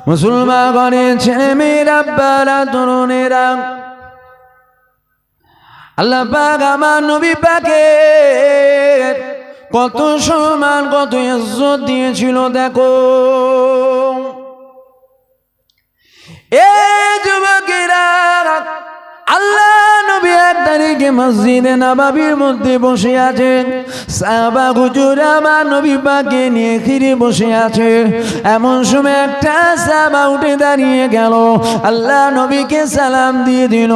মুসলমান ঘরের ছেলে মেয়েরা, আব্বারা, তরুণেরা, আল্লাহ পাক আমার নবী পাকের কত সম্মান, কত ইজ্জত দিয়েছিল। দেখো এ যুবকেরা, আল্লাহ নবী এক তারিখে মসজিদে নববীর মধ্যে বসে আছেন। সাহাবা হুজুর আমার নবী পাককে নিয়ে ঘিরে বসে আছে। এমন সময় একটা সাহাবা উঠে দাঁড়িয়ে গেল, আল্লাহ নবীকে সালাম দিয়ে দিল।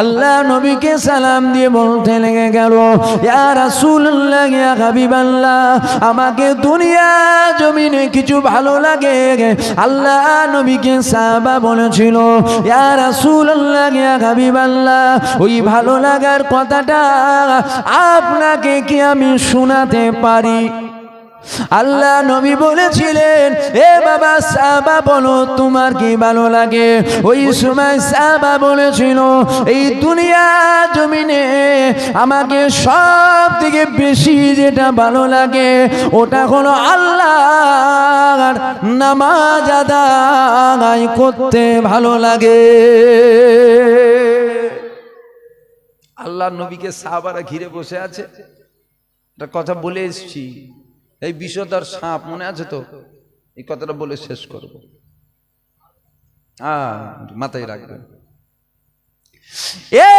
আল্লাহ নবীকে সালাম দিয়ে বলতে লেগে গেল, ইয়া রাসূলুল্লাহ, ইয়া হাবিবাল্লাহ, আমাকে দুনিয়া জমিনে কিছু ভালো লাগে। আল্লাহ নবীকে সাহাবা বলেছিল, ইয়া রাসূলুল্লাহ, ইয়া হাবিবাল্লাহ, ওই ভালো লাগার কথাটা আপনাকে কি আমি শোনাতে পারি? আল্লাহ নবী বলেছিলেন, এ বাবা সাহাবা বলো তোমার কি ভালো লাগে? ওই সময় সাহাবা বলেছিল, এই দুনিয়া জমিনে আমাকে সব থেকে বেশি যেটা ভালো লাগে ওটা হলো আল্লাহর নামাজ আদায় করতে ভালো লাগে। আল্লাহ নবীকে সাহাবারা ঘিরে বসে আছে। একটা কথা বলে এসেছি, এই বিষধর সাপ মনে আছে তো? এই কথাটা বলে শেষ করব, মাথায় রাখবেন। এ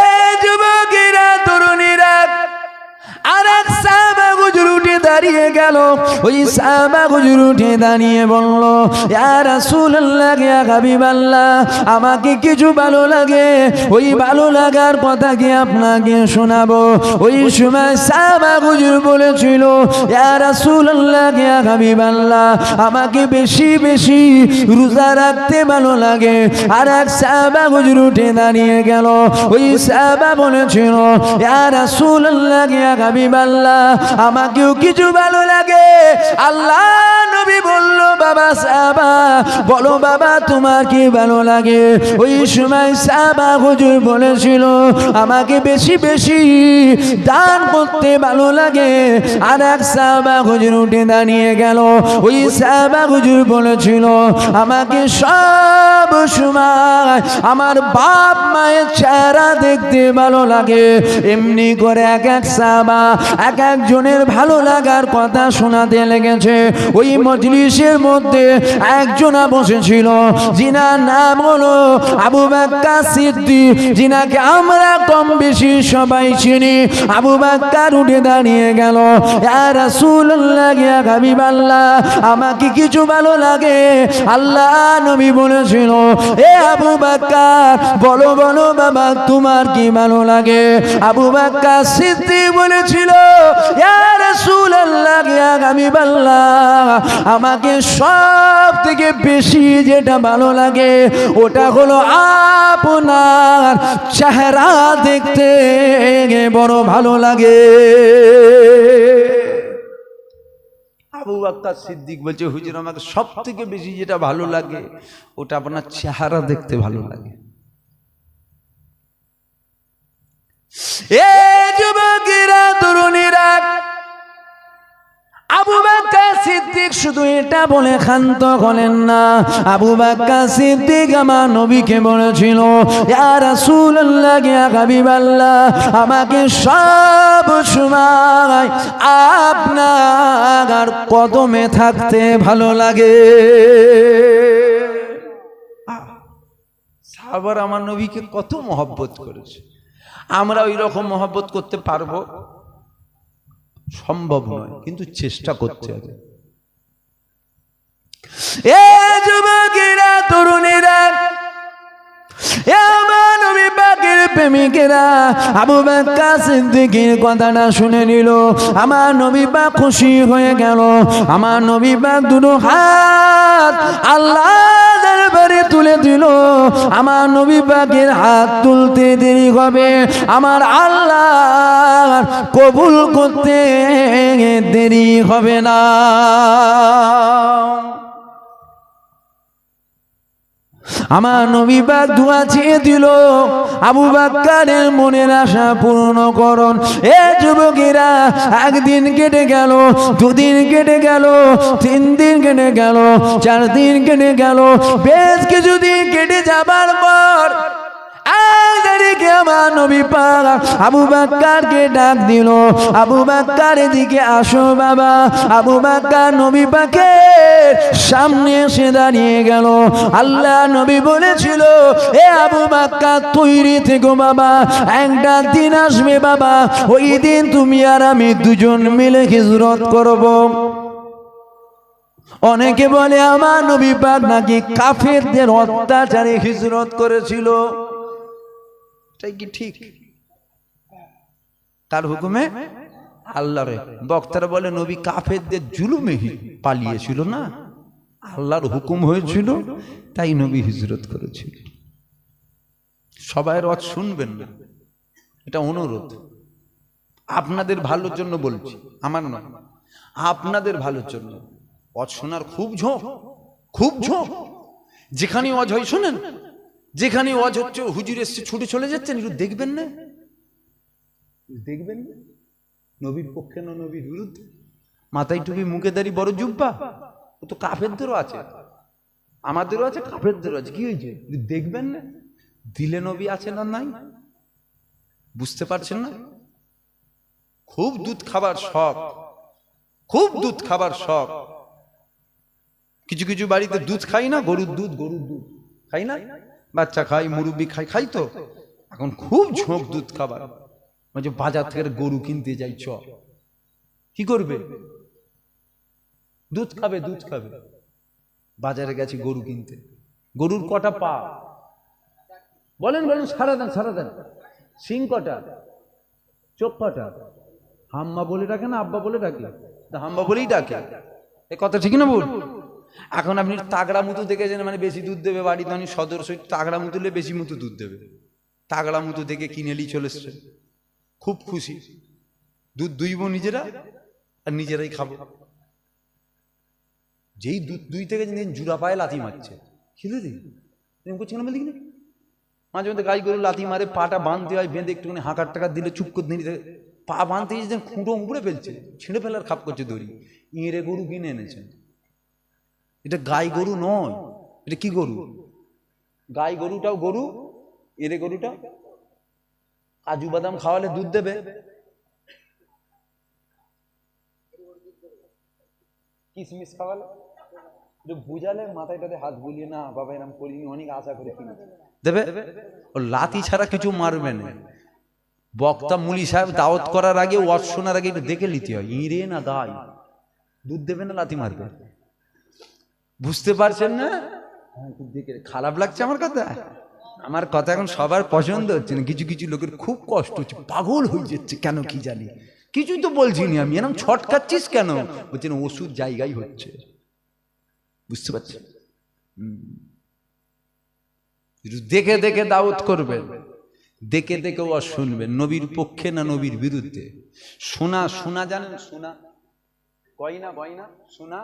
যুবকেরা, তরুণীরা, আরেক সাহাবা হুজুর উঠে দাঁড়িয়ে গেল। ওই সাহাবা হুজুর উঠে দাঁড়িয়ে বলল, ইয়া রাসূলুল্লাহ, ইয়া হাবিবাল্লাহ, আমাকে কিছু ভালো লাগে, ওই ভালো লাগার কথা কি আপনাকে শোনাবো? ওই সময় সাহাবা হুজুর বলেছিল, ইয়া রাসূলুল্লাহ, ইয়া হাবিবাল্লাহ, আমাকে বেশি বেশি রোজা রাখতে ভালো লাগে। আরেক সাহাবা হুজুর উঠে দাঁড়িয়ে গেল। ওই সাহাবা বলেছিল, ইয়া রাসূলুল্লাহ, ইয়া হাবিবাল্লাহ, আমাকেও কিছু ভালো লাগে। আল্লাহ নবী বলল, বাবা সাহাবা বলো বাবা তোমার কি ভালো লাগে? ওই সময় সাহাবা হুজুর বলেছিল, আমাকে বেশি বেশি দান করতে ভালো লাগে। আর এক সাহাবা হুজুর উঠে দাঁড়িয়ে গেল। ওই সাহাবা হুজুর বলেছিল, আমাকে সব সময় আমার বাপ মায়ের চেহারা দেখতে ভালো লাগে। এমনি করে এক এক সাহাবা এক একজনের ভালো লাগার কথা শোনাতে লেগেছে। ওই মজলিসের মধ্যে একজনা বসেছিল, যিনার নাম হলো আবু বকর সিদ্দিক, যিনাকে আমরা কম বেশি সবাই চিনি। আবু বকর উঠে দাঁড়িয়ে গেল, ইয়া রাসূলুল্লাহ, ইয়া হাবিবাল্লাহ, আমাকে কিছু ভালো লাগে। আল্লাহ নবী বলেছিল, এ আবু বকর বলো বলো বাবা তোমার কি ভালো লাগে? আবু বকর সিদ্দিক বলেছিল, ইয়া রাসূলুল্লাহ, ইয়া হাবিবাল্লাহ, আমাকে সব থেকে বেশি যেটা ভালো লাগে ওটা হলো আপনার চেহারা দেখতে বড় ভালো লাগে। আবু বকর সিদ্দিক বলছে, হুজুর আমাকে সব থেকে বেশি যেটা ভালো লাগে ওটা আপনার চেহারা দেখতে ভালো লাগে। এ যুবকেরা, তরুণীরা, আবু বকর সিদ্দিক শুধু এটা বলে ক্ষান্ত হলেন না। আবু বকর সিদ্দিক আমার নবীকে বলেছিল, ইয়া রাসূলুল্লাহ, ইয়া হাবিবাল্লাহ, আমাকে সব সময় আপনার কদমে থাকতে ভালো লাগে। সাহাবারা আমার নবীকে কত মহব্বত করেছে। আমরা ওই রকম মহব্বত করতে পারবো? সম্ভব নয়, কিন্তু চেষ্টা করতে হবে। এ যুবকেরা, তরুণীরা, আমার নবী পাকের প্রেমিকেরা, আবু বকর সিদ্দিকের কথাটা শুনে নিল। আমার নবী পাক খুশি হয়ে গেল। আমার নবী পাক দুটো হাত আল্লাহর দরবারে তুলে দিল। আমার নবী পাকের হাত তুলতে দেরি হবে, আমার আল্লাহ কবুল করতে দেরি হবে না। আমার নবী পাক দোয়া চেয়ে দিল, আবু বকরের মনের আশা পূর্ণ করুন। এ যুবকেরা, একদিন কেটে গেল, দুদিন কেটে গেল, 3 দিন কেটে গেল, 4 দিন কেটে গেল। বেশ কিছুদিন কেটে যাবার পর আমার নবী পাক আবু বকরকে ডাক দিল, আবু বকর এদিকে আসো বাবা। আবু বকর নবী পাকের সামনে এসে দাঁড়িয়ে গেল। আল্লাহ নবী বলেছিল, এ আবু বকর তৈরি থেকো বাবা, একটা দিন আসবে বাবা, ওই দিন তুমি আর আমি দুজন মিলে হিজরত করব। অনেকে বলে আমার নবী পাক নাকি কাফেরদের অত্যাচারে হিজরত করেছিল। তাই কি ঠিক? তার হুকুমে আল্লাহর। বক্তারা বলে নবী কাফেরদের জুলুমে পালিয়েছিল না, আল্লাহর হুকুম হয়েছিল, তাই নবী হিজরত করেছিল। সবাই রদ শুনবেন না, এটা অনুরোধ। আপনাদের ভালোর জন্য বলছি, আমার নয়, আপনাদের ভালোর জন্য। ওয়াজ শোনার খুব ঝোঁক, খুব ঝোঁক। যেখানে ওয়াজ হয় শোনেন, যেখানে ওয়াজ হচ্ছে হুজুর এসে ছুটে চলে যাচ্ছেন, একটু দেখবেন না, দেখবেন না। নবীর পক্ষে না নবীর বিরুদ্ধে? মাথায় টুপি, মুখে দাড়ি, বড় জুব্বা, ও তো কাফেরদেরও আছে, আমাদেরও আছে, কাফেরদেরও আছে। কি হয়েছে? দেখবেন না, দিলে নবী আছে না নাই বুঝতে পারছেন না? খুব দুধ খাবার শখ, খুব দুধ খাবার শখ। কিছু কিছু বাড়িতে দুধ খাই না, গরুর দুধ, গরুর দুধ খাই না, বাচ্চা খাই, মুরব্বি খাই, খাই তো। এখন খুব ঝোঁক দুধ খাবার। মানে বাজার থেকে গরু কিনতে যাই, চ কি করবে? দুধ খাবে, দুধ খাবে। বাজারে গেছি গরু কিনতে, গরুর কটা পা বলেন, বলেন, সারা দেন, সারা দেন। সিং কটা, চোখ কটা? হাম্মা বলে ডাকে না আব্বা বলে ডাকে? হাম্মা বলেই ডাকে, এ কথা ঠিক না ভুল? এখন আপনি তাগড়া মুতু দেখেছেন, মানে বেশি দুধ দেবে বাড়িতে, আমি সদর সহিত তাগড়া মুতুলে বেশি মুতু দুধ দেবে। তাগড়া মুতু দেখে কিনেলি চলে এসছে, খুব খুশি। দুধ দুইব নিজেরা আর নিজেরাই খাবো। যেই দুধ দুই থেকে জুড়া পায়ে লাথি মারছে, খেলে দিই করছে না বলি না। মাঝে মধ্যে গাই গরু লাথি মারে, পাটা বাঁধতে হয়, বেঁধে একটুখানি হাঁকার টাকা দিলে চুপ করে নিতে, পা বাঁধতে গিয়ে খুঁটো উপড়ে ফেলছে, ছিঁড়ে ফেলার খাপ করছে দড়ি। ইঁড়ে গরু কিনে এনেছেন, এটা গাই গরু নয়, এটা কি গরু? গাই গরুটাও গরু, এরে গরুটা কাজু বাদাম খাওয়ালে দুধ দেবে, কিশমিশ খাওয়ালে, বুঝালে মাথায়টাতে হাত বুলিয়ে, না বাবা এরকম করিনি, অনেক আশা করে কিনেছে, দেবে। ও লাথি ছাড়া কিছু মারবে না। বক্তা মুলি সাহেব দাওয়াত করার আগে, ওয়াজ শোনার আগে দেখে নিতে হয়, ইঁড়ে না গাই, দুধ দেবে না লাথি মারবে। বুঝতে পারছেন না? খারাপ লাগছে আমার কথা? আমার কথা এখন সবার পছন্দ হচ্ছে না, কিছু কিছু লোকের খুব কষ্ট হচ্ছে, পাগল হয়ে যাচ্ছে, কেন কি জানি। কিছুই তো বলছি না আমি, এরকম ছটকাচ্ছিস কেন? বলছেন ওষুধ জায়গায় হচ্ছে, বুঝতে পারছেন? দেখে দেখে দাওয়াত করবেন, দেখে দেখে ও শুনবেন। নবীর পক্ষে না নবীর বিরুদ্ধে? সোনা, সোনা জানেন? সোনা গয়না, গয়না, সোনা।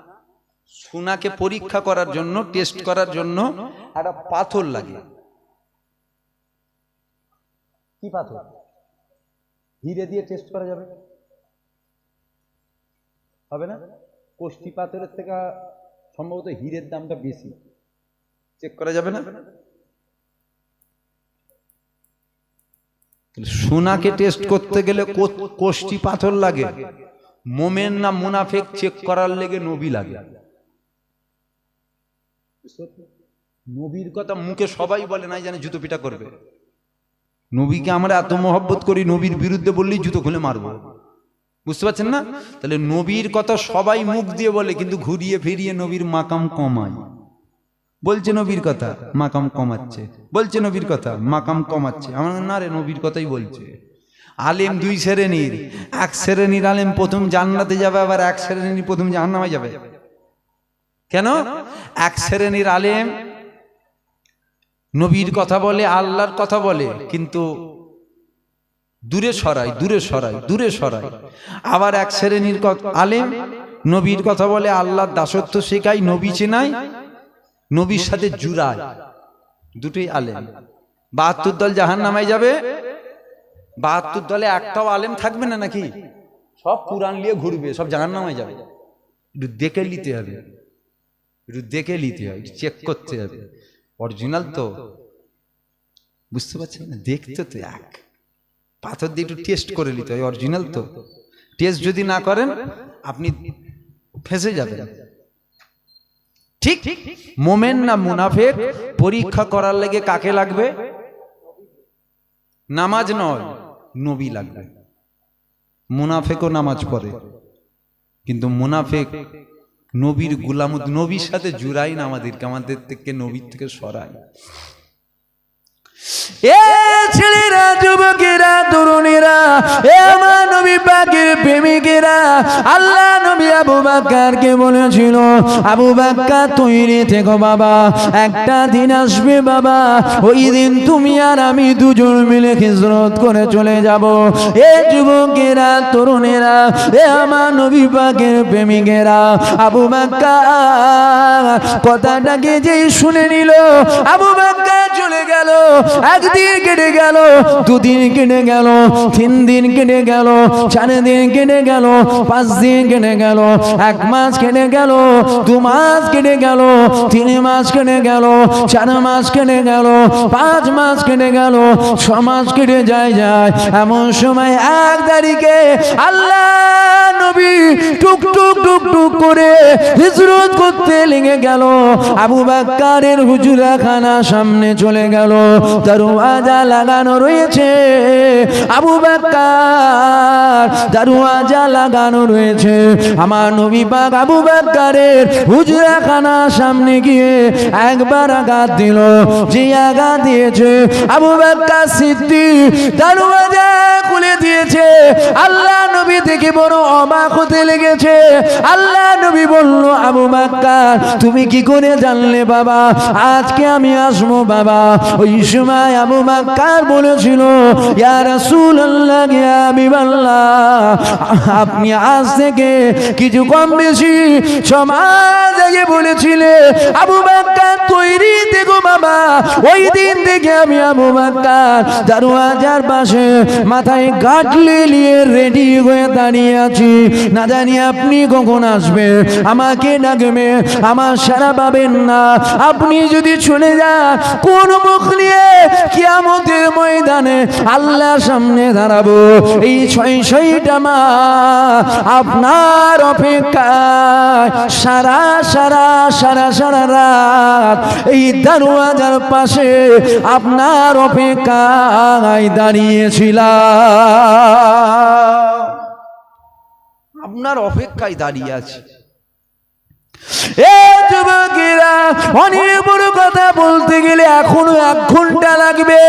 সোনাকে পরীক্ষা করার জন্য, টেস্ট করার জন্য একটা পাথর লাগে। কি পাথর? হিরে দিয়ে টেস্ট করা যাবে? হবে না? কোষ্ঠী পাথরের থেকে সম্ভবত হীরের দামটা বেশি, চেক করা যাবে না? সোনাকে টেস্ট করতে গেলে কোষ্ঠী পাথর লাগে। মোমেন না মুনাফেক চেক করার লেগে নবী লাগে। নবীর কথা মুখে সবাই বলে, নাই জানে জুতো পিটা করবে। নবীকে আমরা এত মহব্বত করি, নবীর বিরুদ্ধে বললেই জুতো খুলে মারবো, বুঝতে পারছেন না? তাহলে নবীর কথা সবাই মুখ দিয়ে বলে, কিন্তু ঘুরিয়ে ফিরিয়ে নবীর মাকাম কমায়। বলছে নবীর কথা, মাকাম কমাচ্ছে, বলছে নবীর কথা, মাকাম কমাচ্ছে। আমার না রে, নবীর কথাই বলছে। আলেম দুই শ্রেণীর, এক শ্রেণীর আলেম প্রথম জান্নাতে যাবে, আবার এক শ্রেণীর প্রথম জাহান্নামে যাবে। কেন? এক শ্রেণীর আলেম নবীর কথা বলে, আল্লাহর কথা বলে, কিন্তু দূরে সরায়, দূরে সরায়, দূরে সরায়। আবার এক শ্রেণীর আলেম নবীর কথা বলে, আল্লাহর দাসত্ব শেখায়, নবী চেনায়, নবীর সাথে জুড়ায়, দুটোই আলেম। 72 দল জাহান্নামে যাবে, 72 দলে একটাও আলেম থাকবে না নাকি? সব কুরআন নিয়ে ঘুরবে, সব জাহান্নামে যাবে। একটু দেখে নিতে হবে, একটু দেখে নিতে হবে, চেক করতে হবে অরিজিনাল তো, বুঝতে পারছেন না? দেখতে তো এক পাথর দিয়ে একটু টেস্ট করে নিতে হয় অরিজিনাল তো। টেস্ট যদি না করেন আপনি ফেঁসে যাবেন। ঠিক মোমেন না মুনাফিক পরীক্ষা করার লাগে কাকে লাগবে? নামাজ নয়, নবী লাগবে। মুনাফিকও নামাজ পড়ে, কিন্তু মুনাফিক নবীর গোলাম, নবীর সাথে জুড়াই না আমাদেরকে, আমাদের থেকে নবীর থেকে সরাই। এ ছেলেরা, যুবকেরা, তরুণীরা, এ আমার নবী পাকের প্রেমিকেরা, আল্লাহ নবী আবু বকরকে বলেছিল, আবু বকর তৈরি থেকো বাবা, একটা দিন আসবে বাবা, ওই দিন তুমি আর আমি দুজন মিলে হিজরত করে চলে যাব। এ যুবকেরা, তরুণীরা, এ আমার নবী পাকের প্রেমিকেরা, আবু বকর কথাটাকে যেই শুনে নিল, আবু বকর চলে গেল। একদিন কেটে গেল, দুদিন কেটে গেল, 3 দিন কেটে গেল, 4 দিন কেটে গেল, 5 দিন কেটে গেল, 1 মাস কেটে গেল, 2 মাস কেটে গেল, 3 মাস কেটে গেল, 4 মাস কেটে গেল, 5 মাস কেটে গেল, 6 মাস কেটে যায়। এমন সময় 1 তারিখে আল্লাহ নবী টুক টুক টুক টুক করে হিজরত করতে লেগে গেল। আবু বকরের হুজরাখানা সামনে চলে গেল, দরওয়াজা লাগানো রয়েছে। আবু বকর দরওয়াজা লাগানো রয়েছে। আমার নবী পাক আবু বকরের হুজরাখানা সামনে গিয়ে একবার আঘাত দিল। যে আঘাত দিয়েছে আবু বকর সিদ্দিক দরওয়াজা খুলে দিয়েছে। আল্লাহ নবী দেখে বড় অবাক হতে লেগেছে। আল্লাহ নবী বলল, আবু বকর তুমি কি করে জানলে বাবা আজকে আমি আসবো বাবা? ওই সময় আবু বকর বলেছিল, ইয়া রাসূলুল্লাহ, ইয়া হাবিবাল্লাহ, আপনি আজ থেকে কিছু কম বেশি সমাজ আগে বলেছিলে আবু বকর তৈরি থেকো বাবা। ওই দিন থেকে আমি আবু বকর দরওয়াজার পাশে মাথায় গাঁটলি নিয়ে রেডি হয়ে দাঁড়িয়ে আছি। না জানি আপনি কখন আসবে, আমাকে ডাকবে, আমার সারা পাবেন না। আপনি যদি চলে যান, কোন মুখ নিয়ে কিয়ামতের ময়দানে আল্লাহর সামনে দাঁড়াবো? এই 600টা মাস আপনার অপেক্ষায় সারা সারা সারা সারা রাত এই দরওয়াজার পাশে আপনার অপেক্ষায় দাঁড়িয়েছিলাম, আপনার অপেক্ষায় দাঁড়িয়ে আছে। এ যুবকেরা, অনেক বড় কথা বলতে গেলে এখনো 1 ঘন্টা লাগবে,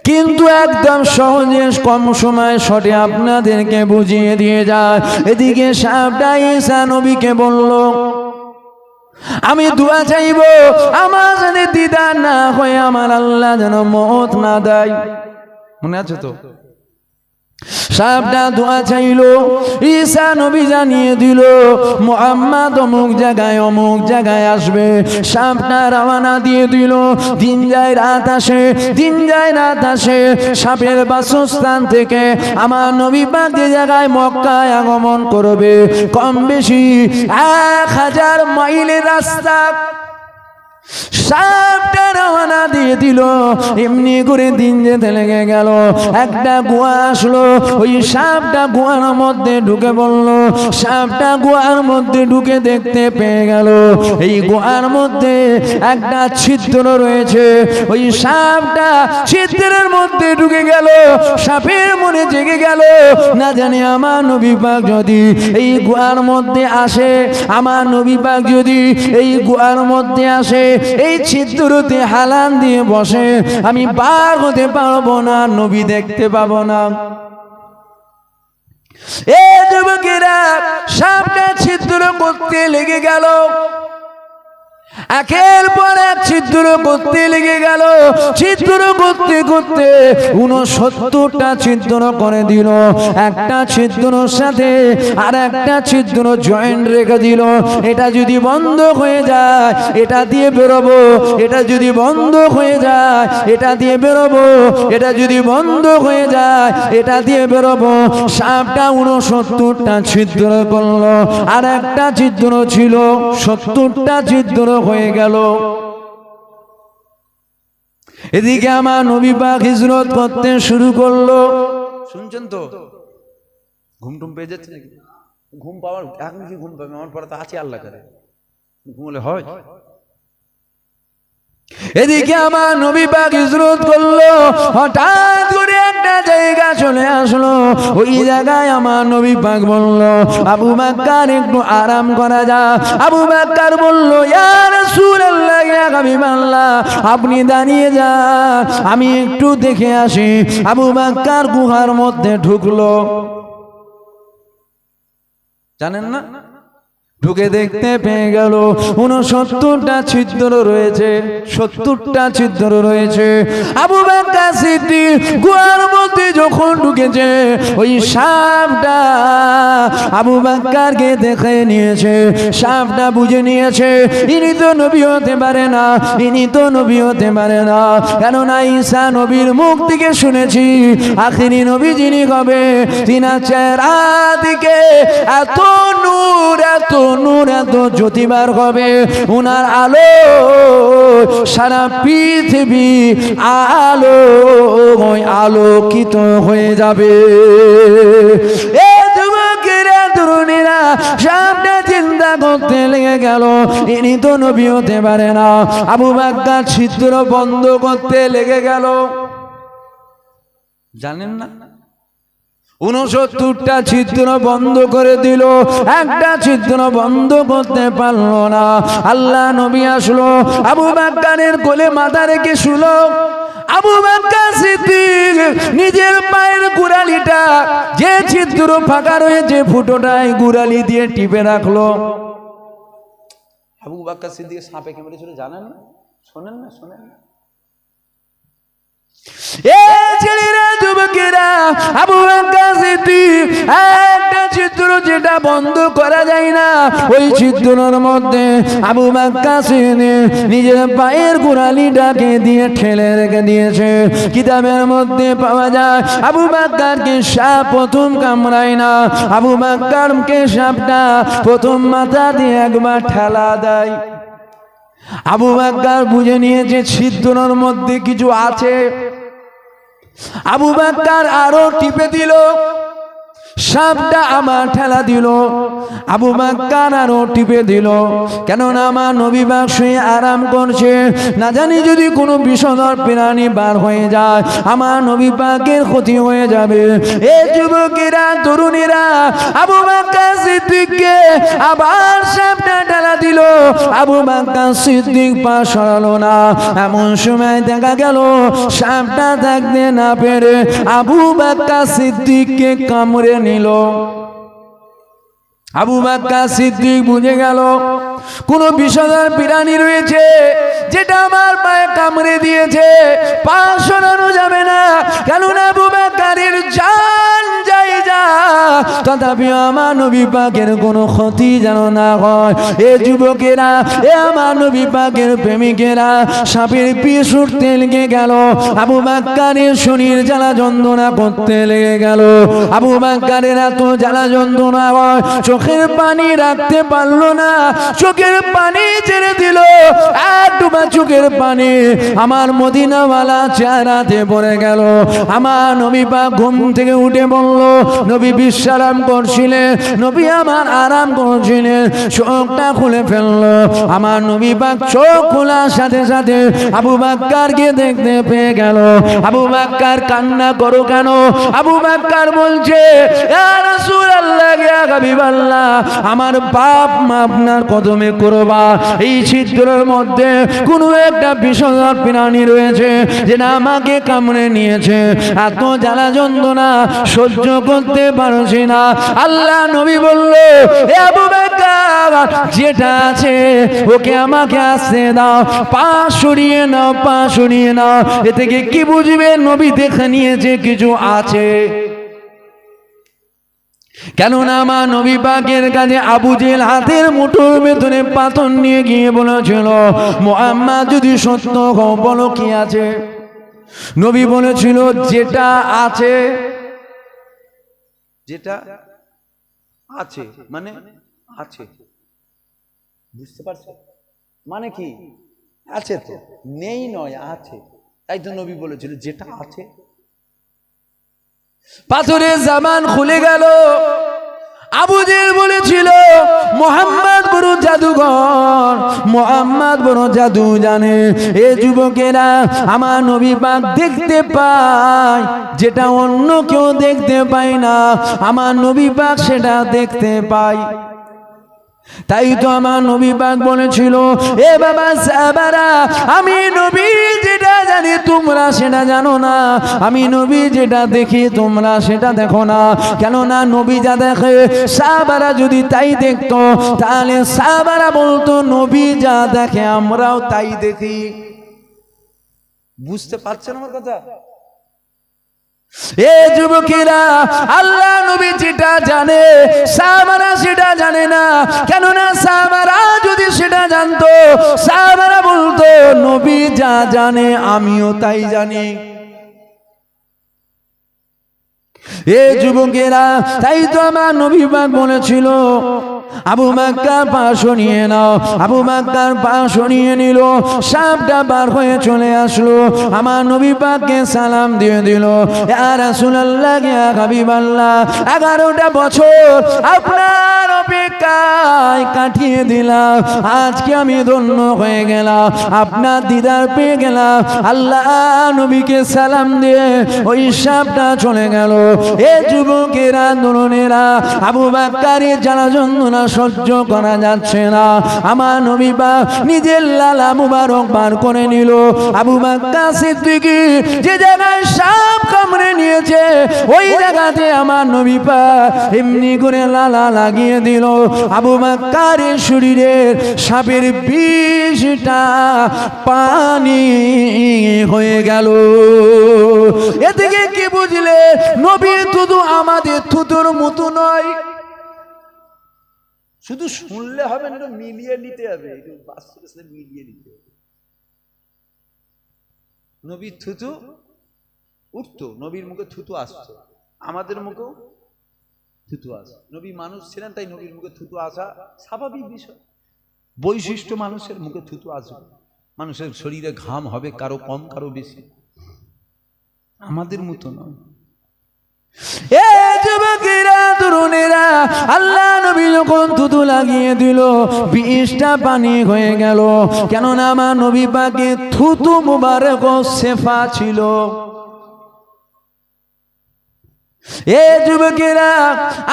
কিন্তু একদম সহজে কম সময় শটে আপনাদেরকে বুঝিয়ে দিয়ে যায়। এদিকে সাহেবটা ঈসা নবীকে বলল, আমি দোয়া চাইব আমার যেন দিদার না হয়, আমার আল্লাহ যেন মওত না দেয়। মনে আছে তো? সাহেবটা দোয়া চাইল, ঈসা নবী জানিয়ে দিল মুহাম্মদ অমুক জায়গায় আসবে। সাহেবটা রওনা দিয়ে দিল। দিন যায় রাত আসে, দিন যায় রাত আসে। সাপের বাসস্থান থেকে আমার নবী পাক যে জায়গায় মক্কায় আগমন করবে, কম বেশি 1000 মাইলের রাস্তা। সাপটা রওনা দিয়ে দিল। এমনি করে দিন যেতে লেগে গেল। একটা গুহা আসলো, ওই সাপটা গুহার মধ্যে ঢুকে পড়ল। সাপটা গুহার মধ্যে ঢুকে দেখতে পেয়ে গেল এই গুহার মধ্যে একটা ছিদ্র রয়েছে। ওই সাপটা ছিদ্রের মধ্যে ঢুকে গেল। সাপের মনে জেগে গেল, না জানি আমার নবী পাক যদি এই গুহার মধ্যে আসে, আমার নবী পাক যদি এই গুহার মধ্যে আসে, এই ছিদ্রতে হালান দিয়ে বসে, আমি পার হতে পারবো না, নবী দেখতে পাবো না। এ যুবকেরা, সাপটা ছিদ্র করতে লেগে গেল। একের পর এক ছিদ্র করতে লেগে গেল। ছিদ্র করতে করতে 69টা ছিদ্র করে দিল। একটা ছিদ্রর সাথে আর একটা ছিদ্র জয়েন্ট রেখে দিল। এটা যদি বন্ধ হয়ে যায় এটা দিয়ে বেরোবো, এটা যদি বন্ধ হয়ে যায় এটা দিয়ে বেরোবো, এটা যদি বন্ধ হয়ে যায় এটা দিয়ে বেরোবো। সাপটা 69টা ছিদ্র করলো, আর একটা ছিদ্র ছিল 70টা ছিদ্র হয়ে গেল। এদিকে আমার নবী পাক হিজরত করতে শুরু করলো। শুনছেন তো? ঘুম টুম পেয়ে যাচ্ছে নাকি? ঘুম পাওয়ার এখন কি ঘুম পাবে? আমার পরে তো আছে আল্লাহ করে, ঘুমলে হয়? এদিকে আমার নবী পাক হিজরত করলো। হঠাৎ করে একটা জায়গা চলে আসলো। ওই জায়গায় আমার নবী পাক বলল, আবু বকর একটু আরাম করা যায়। আবু বকর বলল, ইয়া রাসূলুল্লাহ, ইয়া হাবিবাল্লাহ, আপনি দাঁড়িয়ে যান, আমি একটু দেখে আসি। আবু বকর গুহার মধ্যে ঢুকলো। জানেন না? ঢুকে দেখতে পেয়ে গেল 69টা ছিদ্র রয়েছে, 70টা ছিদ্র রয়েছে। আবু বকর সিদ্দিক গুহার মধ্যে যখন ঢুকেছে, ওই সাপটা আবু বকরকে দেখে নিয়েছে। সাপটা বুঝে নিয়েছে ইনি তো নবী হতে পারে না, ইনি তো নবী হতে পারে না। কেননা ঈসা নবীর মুখ থেকে শুনেছি আখিরি নবী যিনি হবে তিনার চেহারা দিকে এত নূর, এত নূর, এত জ্যোতিবার হবে, উনার আলো সারা পৃথিবী আলোকিত হয়ে যাবে। এ যুবকেরা, তরুণীরা, সামনে চিন্তা করতে লেগে গেল ইনি তো নবী হতে পারে না। আবু বকর ছিদ্র বন্ধ করতে লেগে গেল। জানেন না? 69টা ছিদ্র বন্ধ করে দিল, একটা ছিদ্র বন্ধ করতে পারলো না। আল্লাহ নবী আসলো, আবু বকরের কোলে মাথা রেখে শুলো। আবু বকর সিদ্দিক নিজের পায়ের গোড়ালিটা, যে ছিদ্র ফাঁকা রয়েছে ফুটোটায় গোড়ালি দিয়ে টিপে রাখলো। আবু বকর সিদ্দিক সাপে কেমড়েছিল জানেন না? শোনেন না? শোনেন না? ছেলেরা, যুবকেরা, আবু বকর সিদ্দিক একটা ছিদ্র যেটা বন্ধ করা যায় না, ওই ছিদ্রের মধ্যে আবু বকর সিদ্দিক নিজের পায়ের গোড়ালিটাকে দিয়ে ঠেলে রেখে দিয়েছে। কিতাবের মধ্যে পাওয়া যায় আবু বকরকে সাপ প্রথম কামড়ায় না, আবু বকরকে সাপটা প্রথম মাথা দিয়ে একবার ঠেলা দেয়। আবু বকর বুঝে নিয়েছে ছিদ্রের মধ্যে কিছু আছে। আবু বকর আরো টিপে দিল, সাপটা আমার ঠেলা দিল। আবু বকর আরো টিপে দিল, কেননা আমার নবী পাক শুয়ে আরাম করছে, না জানি যদি কোনো বিষধর প্রাণী বার হয়ে যায় আমার নবী পাকের ক্ষতি হয়ে যাবে। এ যুবকেরা, তরুণীরা, আবু বকর সিদ্দিককে আবার সাপটা ঠেলা দিল। আবু বকর সিদ্দিক পা সরালো না। এমন সময় দেখা গেল সাপটা থাকতে না পেরে আবু বকর সিদ্দিককে কামড়ে নিল। আবু বকর সিদ্দিক বুঝে গেল কোনো বিষধর প্রাণী রয়েছে যেটা আমার পায়ে কামড়ে দিয়েছে, পা সরানো যাবে না। কেননা আবু বকরের জান যায় যা, তথাপি আমার নবী পাকের কোনো ক্ষতি যেন না হয়। এ যুবকেরা, এ আমার নবী পাকের প্রেমিকেরা, সাপের পিছ উঠতে লেগে গেল। আবু বকরের শরীর জ্বালা যন্ত্রণা করতে লেগে গেল। আবু বকরের এত জ্বালা যন্ত্রণা হয়, চোখের পানি রাখতে পারলো না, চোখের পানি ছেড়ে দিল। আর ডুবা চোখের পানি আমার মদিনাওয়ালা চেহারাতে পড়ে গেল। আমার নবী পাক ঘুম থেকে উঠে বলল, নবী বিশ্রাম করছিলেন, নবী আমার আরাম করছিলেন, চোখটা খুলে ফেললো। আমার নবী পাক চোখ খোলার সাথে সাথে আবু বকরকে দেখতে পেয়ে গেল। আবু বকর কান্না করো কেন? আবু বকর বলছে, ইয়া রাসূলুল্লাহ, ইয়া হাবিবাল্লাহ, আমার পাপ আপনার কদমে করবা। এই ছিদ্রের মধ্যে কোনো একটা বিষধর প্রাণী রয়েছে যেটা আমাকে কামড়ে নিয়েছে, এত জ্বালা যন্ত্রণা সহ্য করতে পারছে পারছি না। আল্লাহ নবী বলল, এ আবু বকর, যেটা আছে ওকে আমাকে আসতে দাও, পা সরিয়ে নাও, পা সরিয়ে নাও। এ থেকে কি বুঝবে নবী দেখে নিয়েছে কিছু আছে। কেননা আমার নবী পাকের কাছে আবু জেহেল হাতের মুঠোর ভেতরে পাথর নিয়ে গিয়ে বলেছিল, মুহাম্মদ যদি সত্য হও বলো কি আছে। নবী বলেছিল, যেটা আছে, যেটা আছে মানে আছে, বুঝতে পারছো মানে কি? আছে তো, নেই নয়, আছে। তাই তো নবী বলেছিল যেটা আছে। পাথরের জামান খুলে গেল। আবু জেহেল বলেছিল, মুহাম্মদ বড় জাদুঘর, মুহাম্মদ বড় জাদু জানে। এ যুবকেরা, আমার নবী পাক দেখতে পায় যেটা অন্য কেউ দেখতে পায় না, আমার নবী পাক সেটা দেখতে পায়। তাই তো আমার নবী পাক বলেছিল, এ বাবা সাহাবারা, আমি নবী যেটা জানি তোমরা সেটা জানো না, আমি নবী যেটা দেখি তোমরা সেটা দেখো না। কেননা নবী যা দেখে সাহাবারা যদি তাই দেখতো, তাহলে সাহাবারা বলতো নবী যা দেখে আমরাও তাই দেখি। বুঝতে পারছেন আমার কথা? এ যুবকেরা, আল্লাহ নবী যেটা জানে সাহাবারা সেটা জানে না। কেননা সাহাবারা যদি সেটা জানতো, সাহাবারা বলতো নবী যা জানে আমিও তাই জানি। এ যুবকেরা, তাই তো আমার নবী পাক বলেছিল, আবু বকর পা সরিয়ে নাও। আবু বকর পা সরিয়ে নিল, সাপটা বার হয়ে চলে আসলো। আমার নবী পাককে সালাম দিয়ে দিল, ইয়া রাসূলুল্লাহ, ইয়া হাবিবাল্লাহ, 11টা বছর আপনার অপেক্ষায় কাটিয়ে দিলাম, আজকে আমি ধন্য হয়ে গেলাম, আপনার দিদার পেয়ে গেলাম। আল্লাহ নবীকে সালাম দিয়ে ওই সাপটা চলে গেল। এ যুবকেরা, তরুণেরা, আবু বকরের জ্বালা যন্ত্রণা সহ্য করা যাচ্ছে না। আমার নবী পাক নিজের লালা মুবারক বার করে নিল। আবু বকর সিদ্দিক যে জায়গায় সাপ কামড়ে নিয়েছে, ওই জায়গাতে আমার নবী পাক এমনি করে লালা লাগিয়ে দিল। আবু বকরের শরীরের সাপের বিষটা পানি হয়ে গেল। এ থেকে কি বুঝলে? নবী শুধু আমাদের থুতুর মতো নয়। শুধু শুনলে হবে না, মিলিয়ে নিতে হবে, বাস্তবের সাথে মিলিয়ে নিতে হবে। নবীর থুতু উঠতো, নবীর মুখে থুতু আসতো, আমাদের মুখেও থুতু আসে। নবী মানুষ ছিলেন, তাই নবীর মুখে থুতু আসা স্বাভাবিক বিষয়, বৈশিষ্ট্য। মানুষের মুখে থুতু আসবে, মানুষের শরীরে ঘাম হবে, কারো কম কারো বেশি, আমাদের মতো নয়। এ যুবকেরা, তরুণেরা, আল্লাহ নবী যখন থুতু লাগিয়ে দিল, বিষটা পানি হয়ে গেল। কেননা আমার নবী পাকে থুতু মুবারক শেফা ছিল। এ যুবকেরা,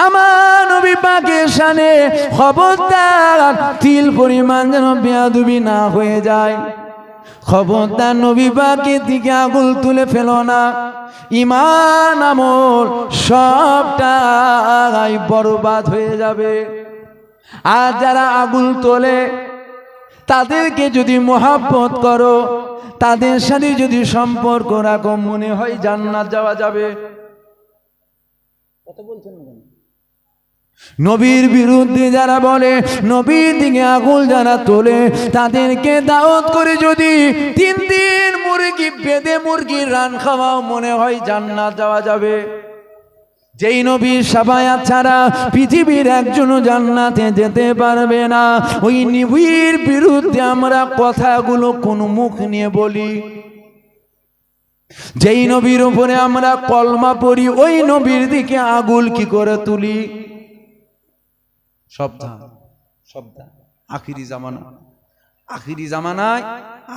আমার নবী পাকের শানে খবরদার তিল পরিমাণ যেন বেয়াদবি না হয়ে যায়। খবরদার নবী পাকের দিকে আঙুল তুলে ফেলো না, ঈমান আমল সবটাই বরবাদ হয়ে যাবে। আর যারা আঙুল তোলে, তাদেরকে যদি মহব্বত করো, তাদের সাথে যদি সম্পর্ক রাখো, মনে হয় জান্নাত যাওয়া যাবে। কথা বলছেন না? নবীর বিরুদ্ধে যারা বলে, নবীর দিকে আঙুল যারা তোলে, তাদেরকে দাওয়াত করে যদি 3 দিন মুরগি বেঁধে মুরগির রান খাওয়াও, মনে হয় জান্নাত যাওয়া যাবে। যেই নবীর শাফায়াত ছাড়া পৃথিবীর একজনও জান্নাতে যেতে পারবে না, ওই নবীর বিরুদ্ধে আমরা কথাগুলো কোন মুখ নিয়ে বলি। যেই নবীর উপরে আমরা কলমা পড়ি, ওই নবীর দিকে আঙুল কি করে তুলি? সাবধান, সাবধান। আখিরি জামানা, আখিরি জামানায়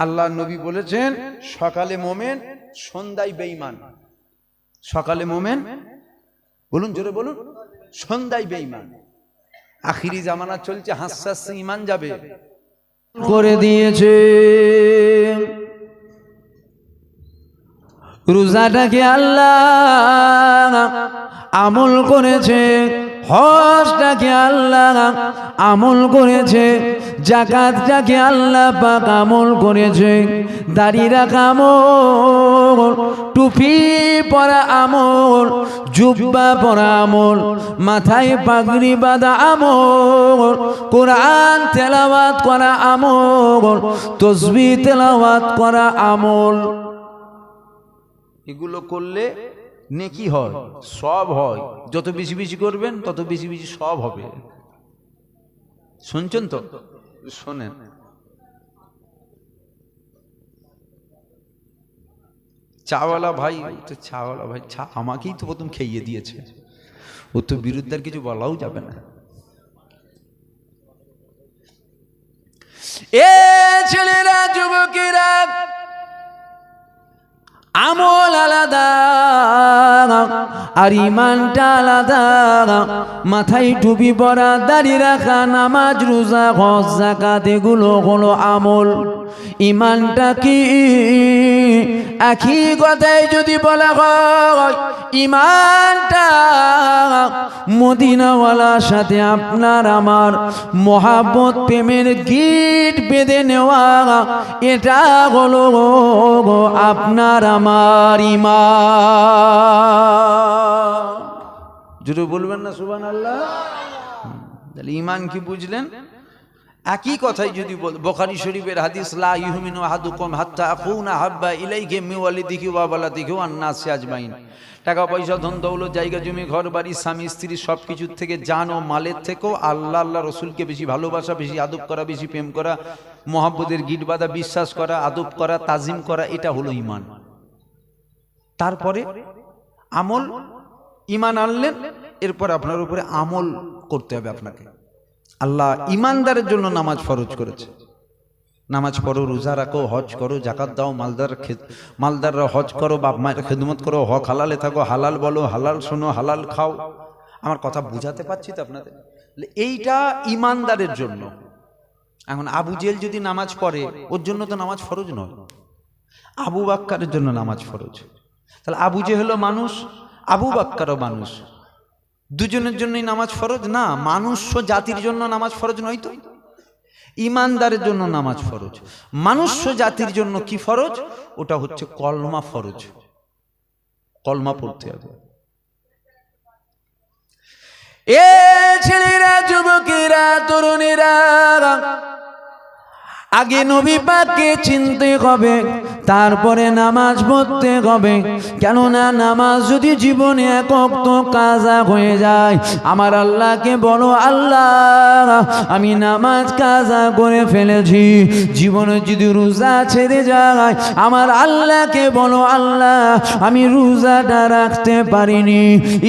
আল্লাহ নবী বলেছেন, সকালে মোমেন, সন্ধ্যায় বেঈমান। সকালে মোমেন, বলুন জোরে বলুন, সন্ধ্যায় বেঈমান। আখিরি জামানা চলছে, হাসতে হাসতে ঈমান যাবে করে দিয়েছে। রোজাটাকে আল্লাহ আমল করেছে, হজটাকে আল্লাহ আমল করেছে, যাকাতটাকে আল্লাহ পাক আমল করেছে, দাড়ি রাখা আমল, টুপি পরা আমল, জুব্বা পরা আমল, মাথায় পাগড়ি বাঁধা আমল, কোরআন তেলাওয়াত করা আমল, তাসবিহ তেলাওয়াত করা আমল। এগুলো করলে নেকি হয়, সব হয়। যত বেশি বেশি করবেন তত বেশি বেশি সব হবে। শুনছেন তো? শোনেন। চাওয়ালা ভাই, চাওয়ালা ভাই চা আমাকেই তো প্রথম খেয়ে দিয়েছে, ও তো বিরুদ্ধে কিছু বলাও যাবে না। এ ছেলেরা, যুবকেরা, আমল আলাদা আর ইমানটা আলাদা। মাথায় টুপি পরা, দাড়ি রাখা, নামাজ, রোজা, হজ, যাকাত এগুলো হলো আমল। ইমানটা কি? একই কথায় যদি বলা হয়, ইমানটা মদিনাওয়ালার সাথে আপনার আমার মহাব্বত প্রেমের গিট বেঁধে নেওয়া, এটা হলো আপনার আমার ঈমান। জোরে বলবেন না সুবহানাল্লাহ? তাহলে ঈমান কি বুঝলেন? একই কথাই যদি বুখারী শরীফের হাদিস, লা ইউমিনু আহাদুকুম হাত্তা আকুনা হাব্বা ইলাইহি মিন ওয়ালিদিহি ওয়া ওয়ালাদিহি ওয়ান নাসি আজমাইন। টাকা পয়সা, ধন দৌলত, জায়গা জমি, ঘর বাড়ি, স্বামী স্ত্রী সব কিছুর থেকে, জান ও মালের থেকেও আল্লাহ আল্লাহ রসুলকে বেশি ভালোবাসা, বেশি আদব করা, বেশি প্রেম করা, মহাব্বতের গিট বাঁধা, বিশ্বাস করা, আদব করা, তাজিম করা, এটা হলো ঈমান। তারপরে আমল। ঈমান আনলেন, এরপর আপনার উপরে আমল করতে হবে আপনাকে। আল্লাহ ঈমানদারের জন্য নামাজ ফরজ করেছে। নামাজ পড়ো, রোজা রাখো, হজ করো, যাকাত দাও, মালদাররা হজ করো, বাপ মায়ের খেদমত করো, হক হালালে থাকো, হালাল বলো, হালাল শোনো, হালাল খাও। আমার কথা বুঝাতে পারছি তো আপনাদের? এইটা ঈমানদারের জন্য। এখন আবু জেল যদি নামাজ পড়ে, ওর জন্য তো নামাজ ফরজ নয়, আবু বাক্কারের জন্য নামাজ ফরজ। তাহলে আবু জেহেলও মানুষ, আবু বাক্কারও মানুষ, দুজনের জন্যই নামাজ ফরজ না? মানুষ জাতির জন্য নামাজ ফরজ নয় তো? ঈমানদারের জন্য নামাজ ফরজ। মানুষ জাতির জন্য কি ফরজ? ওটা হচ্ছে কলমা ফরজ, কলমা পড়তে হবে। এ ছেলেরা, যুবকেরা, তরুণীরা, আগে নবী পাককে চিনতে হবে, তারপরে নামাজ পড়তে হবে। কেননা নামাজ যদি জীবনে এক ওয়াক্ত কাজা হয়ে যায়, আমার আল্লাহকে বলো, আল্লাহ আমি নামাজ কাজা করে ফেলেছি। জীবনে যদি রোজা ছেড়ে যায়, আমার আল্লাহকে বলো, আল্লাহ আমি রোজাটা রাখতে পারিনি,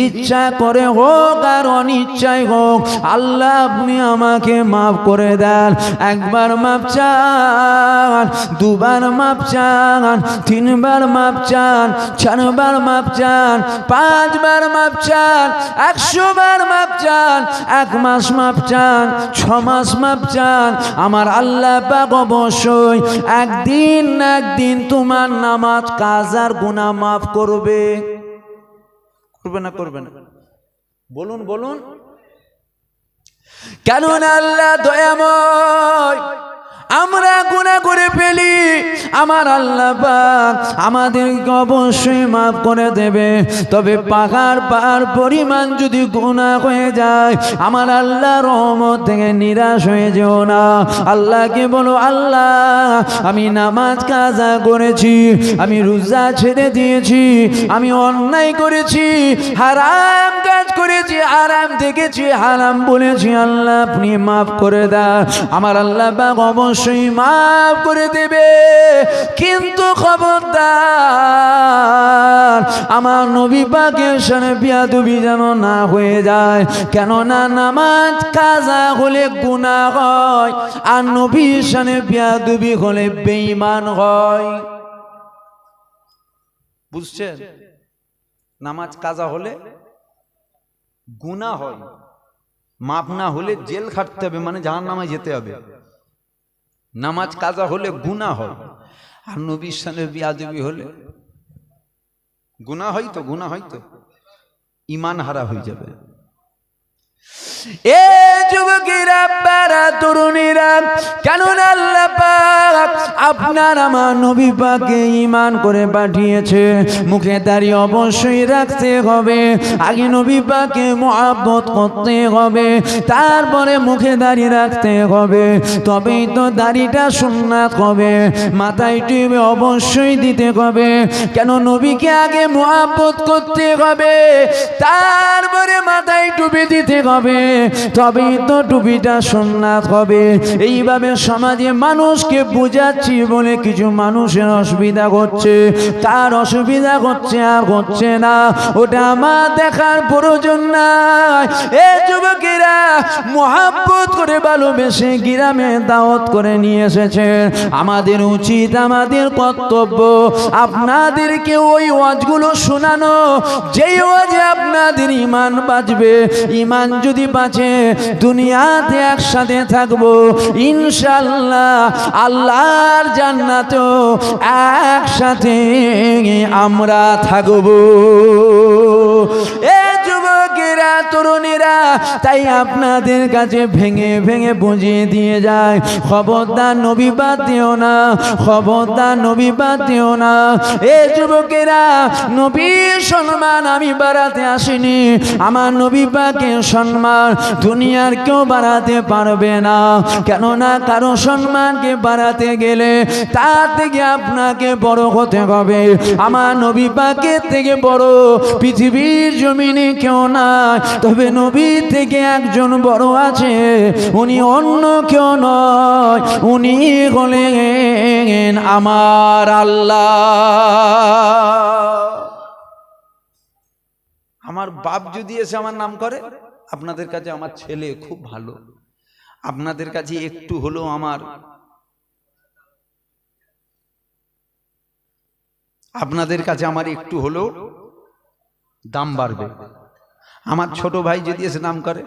ইচ্ছা করে হোক আর অনিচ্ছায় হোক, আল্লাহ আপনি আমাকে মাফ করে দেন। একবার মাফ চান, দুবার মাপ চান, তিনবার মাপ চান, চারবার মাপ চান, পাঁচবার মাপ চান, 100 বার মাপ চান, 1 মাস মাপ চান, 6 মাস মাপ চান, আমার আল্লাহ পাক অবশ্যই একদিন না একদিন তোমার নামাজ কাজার গুনাহ মাফ করবে। করবে না? করবে না? বলুন বলুন। কেননা আল্লাহ দয়াময়। আমরা গুনাহ করে ফেলি, আমার আল্লাহ পাক আমাদেরকে অবশ্যই মাফ করে দেবে। তবে পাহাড় পরিমাণ যদি গুনাহ হয়ে যায়, আমার আল্লাহ রহমত থেকে নিরাশ হয়ে যেও না। আল্লাহকে বলো, আল্লাহ আমি নামাজ কাজা করেছি, আমি রোজা ছেড়ে দিয়েছি, আমি অন্যায় করেছি, হারাম কাজ করেছি, হারাম দেখেছি, হারাম বলেছি, আল্লাহ আপনি মাফ করে দেন। আমার আল্লাহ পাক অবশ্যই মাফ করে দেবে। কিন্তু খবরদার আমার নবী পাকের সামনে বিয়াদবি যেন না হয়ে যায়। কেননা নামাজ কাজা হলে গুনাহ হয়, আর নবীর সামনে বিয়াদবি হলে বেঈমান হয়। বুঝছেন? নামাজ কাজা হলে গুনাহ হয়, মাফ না হলে জেল খাটতে হবে, মানে জাহান্নামে যেতে হবে। নামাজ কাজা হলে গুনাহ হয়, আর নবীর সামনে বিয়াদবি হলে গুনাহ হয় তো, গুনাহ হয় তো। ঈমান হারা হয়ে যাবে। এ যুবকেরা, পারা তরুণীরা, কেননা আল্লাহ পাক আপনার আমার নবী পাককে ঈমান করে পাঠিয়েছে। মুখে দাড়ি অবশ্যই রাখতে হবে, আগে নবী পাককে মুহাব্বত করতে হবে, তারপরে মুখে দাড়ি রাখতে হবে, তবেই তো দাড়িটা সুন্নাত হবে। মাথায় টুপি অবশ্যই দিতে হবে, কেন নবীকে আগে মুহাব্বত করতে হবে, তারপরে মাথায় টুপি দিতে হবে, তবেই তো টুপিটা সুন্নাত হবে। এইভাবে সমাজে মানুষকে বুঝাচ্ছি বলে কিছু মানুষের অসুবিধা হচ্ছে, তার অসুবিধা হচ্ছে আর হচ্ছে না, ওটা আমার দেখার প্রয়োজন নাই। এ যুবকেরা, মুহাব্বত করে ভালোবেসে গ্রামে দাওয়াত করে নিয়ে এসেছে। আমাদের উচিত, আমাদের কর্তব্য আপনাদেরকে ওই ওয়াজগুলো শোনানো, যেই ওয়াজে আপনাদের ঈমান বাঁচবে। ঈমান যদি বাঁচে, দুনিয়াতে একসাথে থাকবো ইনশাআল্লাহ, আল্লাহর জান্নাতেও একসাথে আমরা থাকবো। এ যুবকেরা, তরুণীরা, তাই আপনাদের কাছে ভেঙে ভেঙে বুঝিয়ে দিয়ে যায়, খবরদার নবী বাদ দিও না, খবরদার নবী বাদ দিও না। এ যুবকেরা, নবীর সম্মান আমি বাড়াতে আসিনি, আমার নবী পাকের সম্মান দুনিয়ার কেউ বাড়াতে পারবে না। কেননা কারো সম্মানকে বাড়াতে গেলে তার থেকে আপনাকে বড় হতে হবে। আমার নবী পাকের থেকে বড় পৃথিবীর জমিনে কেউ নাই, তবে নবী থেকে একজন বড় আছে, উনি অন্য কেউ নয়, উনি হলেন আমার আল্লাহ। আমার বাপ যদি এসে আমার নাম করে, আপনাদের কাছে আমার ছেলে খুব ভালো, আপনাদের কাছে একটু হলেও আপনাদের কাছে আমার একটু হলেও দাম বাড়বে। আমার ছোট ভাই যদি এসে নাম করে,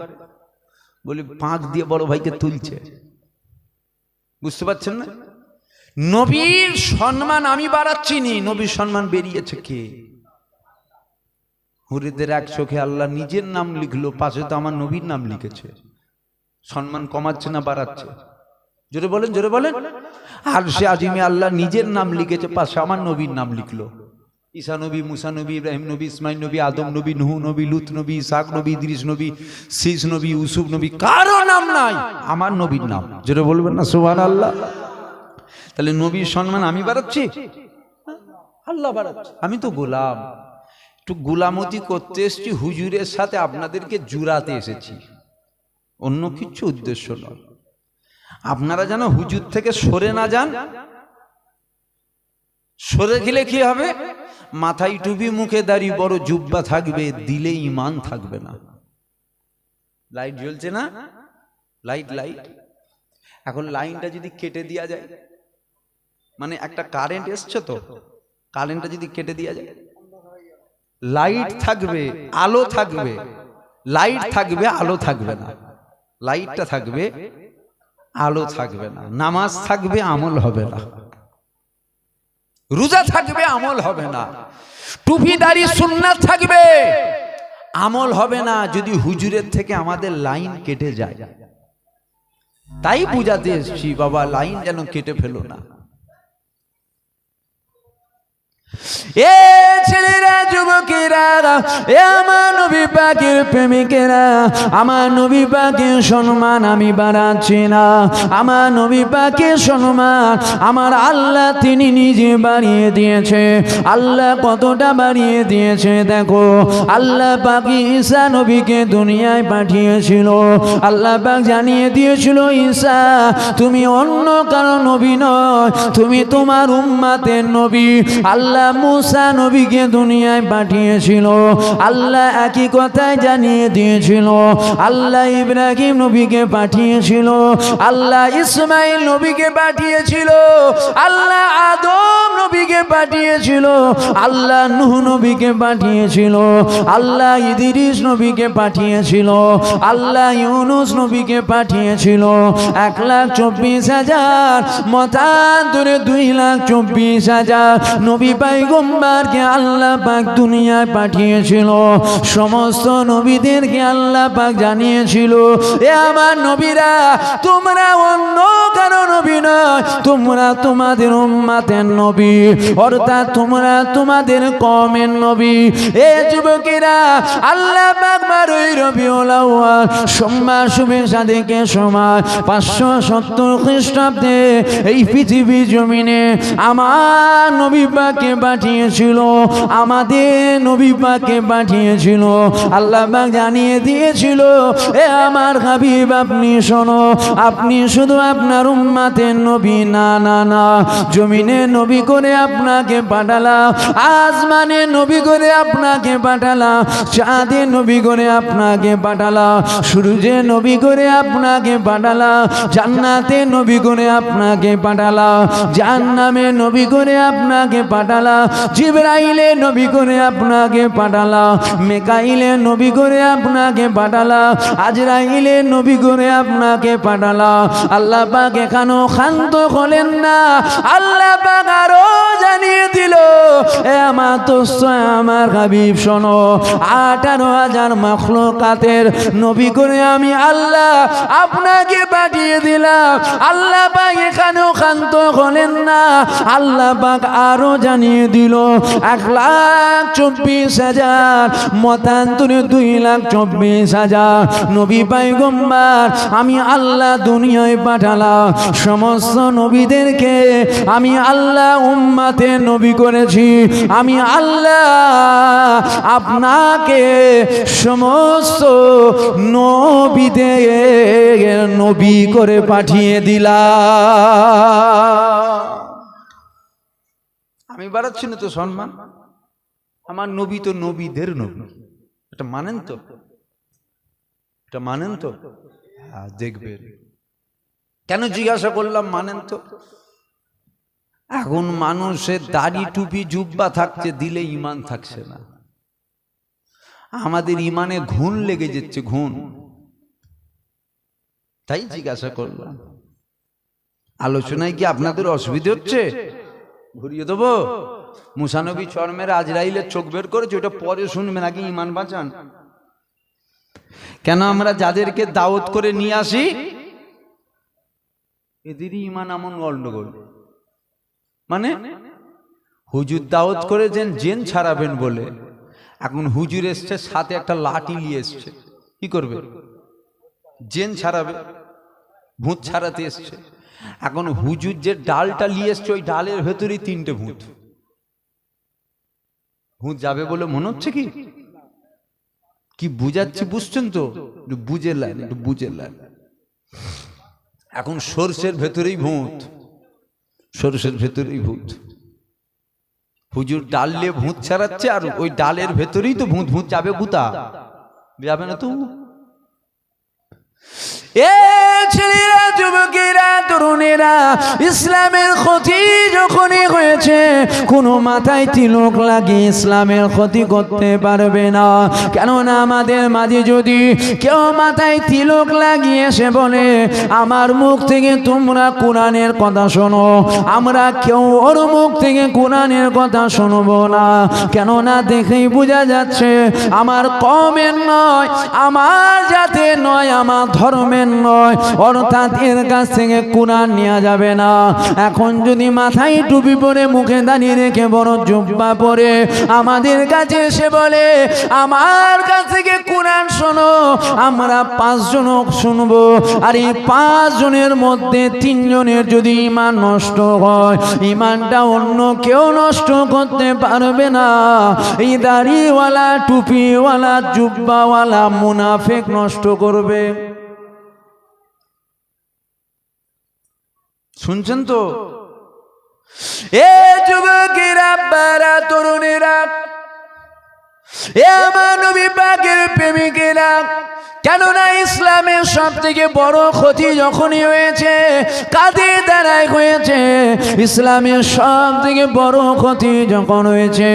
বলি পাঁক দিয়ে বড় ভাইকে তুলছে, বুঝতে পারছেন না? নবীর সম্মান আমি বাড়াচ্ছি নি, নবীর সম্মান বেরিয়েছে কে? হুরিদের এক চোখে আল্লাহ নিজের নাম লিখলো, পাশে তো আমার নবীর নাম লিখেছে। সম্মান কমাচ্ছে না বাড়াচ্ছে? জোরে বলেন, জোরে বলেন। আর সে আজিমে আল্লাহ নিজের নাম লিখেছে, পাশে আমার নবীর নাম লিখলো। ঈসা নবী, মুসা নবী, ইব্রাহিম নবী, ইসমাইল নবী, আদম নবী, নূহ নবী, লুত নবী, ইসহাক নবী, ইদ্রিস নবী, শীস নবী, ইউসুফ নবী, কারো নাম নাই, আমার নবীর নাম। জোরে বলবেন না সুবহানাল্লাহ? তাহলে নবীর সম্মান আমি বাড়াচ্ছি, আল্লাহ বাড়াচ্ছে। আমি তো গোলাম, একটু গোলামতি করতে এসেছি, হুজুরের সাথে আপনাদেরকে জুড়াতে এসেছি, অন্য কিছু উদ্দেশ্য নয়। আপনারা যেন হুজুর থেকে সরে না যান। সরে গেলে কি হবে? মাথায় টুপি, মুখে দাড়ি, বড় জুব্বা থাকবে, দিলে ঈমান থাকবে না। লাইট জ্বলছে না? লাইট লাইট এখন লাইনটা যদি কেটে দেওয়া যায়, মানে একটা কারেন্ট এসছে তো, কারেন্টটা যদি কেটে দেওয়া যায়, লাইট থাকবে, আলো থাকবে, লাইট থাকবে, আলো থাকবে না। লাইটটা থাকবে, আলো থাকবে না। নামাজ থাকবে, আমল হবে না। রোজা থাকবে, আমল হবে না। টুপি দাড়ি সুন্নাত থাকবে, আমল হবে না, যদি হুজুরের থেকে আমাদের লাইন কেটে যায়। তাই বুঝাতে এসেছি, বাবা লাইন যেন কেটে ফেলো না। এ ছেলেরা, যুবকেরা, এ আমার নবী পাকের প্রেমিকেরা, আমার নবী পাকের সম্মান আমি বাড়াচ্ছি না, আমার নবী পাকের সম্মান আমার আল্লাহ তিনি নিজে বাড়িয়ে দিয়েছে। আল্লাহ কতটা বাড়িয়ে দিয়েছে দেখো। আল্লাহ পাক ঈসা নবীকে দুনিয়ায় পাঠিয়েছিল। আল্লাহ পাক জানিয়ে দিয়েছিল, ঈসা তুমি অন্য কারো নবী নয়, তুমি তোমার উম্মতের নবী। আল্লাহ মুসা নবীকে দুনিয়ায় পাঠিয়েছিল, আল্লাহ একই কথাই জানিয়ে দিয়েছিল। আল্লাহ ইব্রাহিম নবীকে পাঠিয়েছিল, আল্লাহ ইসমাইল নবীকে পাঠিয়েছিল, আল্লাহ আদম নবীকে পাঠিয়েছিল, আল্লাহ নূহ নবীকে পাঠিয়েছিল, আল্লাহ ইদ্রিস নবীকে পাঠিয়েছিল, আল্লাহ ইউনুস নবীকে পাঠিয়েছিল। 1,24,000 মতান্তরে 2,24,000 নবী পয়গম্বরকে আল্লাহ পাক দুনিয়ায় পাঠিয়েছিল। সমস্ত নবীদেরকে আল্লাহ পাক জানিয়েছিল, এ আমার নবীরা, তোমরা অন্য কারো নবী নয়, তোমরা তোমাদের উম্মতের নবী, অর্থাৎ তোমরা তোমাদের কওমের নবী। এ যুবকেরা, আল্লাহ পাক 12 রবিউল আউয়াল সোমবার শুভে সাদেকের সময় 570 খ্রিস্টাব্দে এই পৃথিবী জমিনে আমার নবী পাককে পাঠিয়েছিল, আমাদের নবী পাককে পাঠিয়েছিল। আল্লাহ পাক জানিয়ে দিয়েছিল, এ আমার হাবিব, আপনি শোনো, আপনি শুধু আপনার উম্মতের নবী না, না, না, জমিনে নবী করে আপনাকে পাঠালাম, আসমানে নবী করে আপনাকে পাঠালাম, চাঁদে নবী করে আপনাকে পাঠালাম, সূর্যে নবী করে আপনাকে পাঠালাম, জান্নাতে নবী করে আপনাকে পাঠালাম, জাহান্নামে নবী করে আপনাকে পাঠালাম, জিবরাইলে নবী করে আপনাকে পাঠালাম, মিকাইলে নবী করে আপনাকে পাঠালাম, আজরাইলে নবী করে আপনাকে পাঠালাম। আল্লাহ পাক এখনো ক্ষান্ত হলেন না, আল্লাহ পাক আরো জানিয়ে দিল, এ আমার দোস্ত, আমার হাবিব শোনো, 18,000 মাখলুকাতের নবী করে আমি আল্লাহ আপনাকে পাঠিয়ে দিলাম। আল্লাহ পাক এখানেও ক্ষান্ত হলেন না, আল্লাহ পাক আরো জানিয়ে দিল, 1,24,000 মতান্তরে 2,24,000 নবী পয়গম্বর আমি আল্লাহ দুনিয়ায় পাঠালাম। সমস্ত নবীদেরকে আমি আল্লাহ উম্মতে নবী করেছি। আমি আল্লাহ আপনাকে সমস্ত নবীদের নবী করে পাঠিয়ে দিলাম। আমি বাড়াচ্ছি না তো সম্মান, আমার নবী তো নবীদের নবী, এটা মানেন তো, এটা মানেন তো? দেখবেন কেন জিজ্ঞাসা করলাম, মানেন তো? এখন মানুষের দাড়ি টুপি জুব্বা থাকছে, দিলে ইমান থাকছে না। আমাদের ইমানে ঘুণ লেগে যাচ্ছে, ঘুণ, তাই জিজ্ঞাসা করলাম। আলোচনায় কি আপনাদের অসুবিধা হচ্ছে? ঘুরিয়ে দেবো? মুসা নবী চরমের আজরাইলের চোখ বের করেছে, ওটা পরে শুনবেন, আগে ইমান বাঁচান। কেন আমরা যাদেরকে দাওয়াত করে নিয়ে আসি, এদেরই ইমান এমন গন্ডগোল। মানে হুজুর দাওয়াত করেছেন জেন ছাড়াবেন বলে, এখন হুজুর এসছে সাথে একটা লাঠি নিয়ে এসছে, কি করবে? জেন ছাড়াবে, ভূত ছাড়াতে এসছে। এখন হুজুর যে ডালটা নিয়ে এসছে, ওই ডালের ভেতরেই 3টে ভূত। ভূত যাবে বলে মনে হচ্ছে কি? কি বুঝাচ্ছি বুঝছেন তো? বুঝে লাইন, একটু বুঝে লাইন। এখন সরষের ভেতরেই ভূত, সরষের ভেতরেই ভূত। হুজুর ডাল নিয়ে ভূত ছাড়াচ্ছে, আর ওই ডালের ভেতরেই তো ভূত। ভূত যাবে গুতা, যাবে না তো? এ ছেলেরা, যুবকেরা, তরুণেরা, ইসলামের ক্ষতি যখনই হয়েছে, কোনো মাথায় তিলক লাগিয়ে ইসলামের ক্ষতি করতে পারবে না। কেননা আমাদের মাঝে যদি কেউ মাথায় তিলক লাগিয়ে এসে বলে, আমার মুখ থেকে তোমরা কোরআনের কথা শোনো, আমরা কেউ ওর মুখ থেকে কোরআনের কথা শুনবো না। কেননা দেখেই বোঝা যাচ্ছে আমার কওমের নয়, আমার জাতের নয়, আমার ধর্মের নয়, অর্থাৎ এর কাছ থেকে কোরআন নেওয়া যাবে না। এখন যদি মাথায় টুপি পরে, মুখে দাঁড়িয়ে রেখে বড় জুব্বা পরে আমাদের কাছে এসে বলে, আমার কাছ থেকে কোরআন শোনো, আমরা 5 জন শুনবো, আর এই 5 জনের মধ্যে 3 জনের যদি ঈমান নষ্ট হয়, ঈমানটা অন্য কেউ নষ্ট করতে পারবে না। এই দাড়িওয়ালা, টুপিওয়ালা, জুব্বাওয়ালা মুনাফিক নষ্ট করবে। শুনছেন তো? এ যুবকেরা, বারা, তরুণেরা, এ আমার নবী পাকের প্রেমিকেরা, কেননা ইসলামের সব থেকে বড় ক্ষতি যখনই হয়েছে কাদের দ্বারাই হয়েছে, ইসলামের সব থেকে বড় ক্ষতি যখন হয়েছে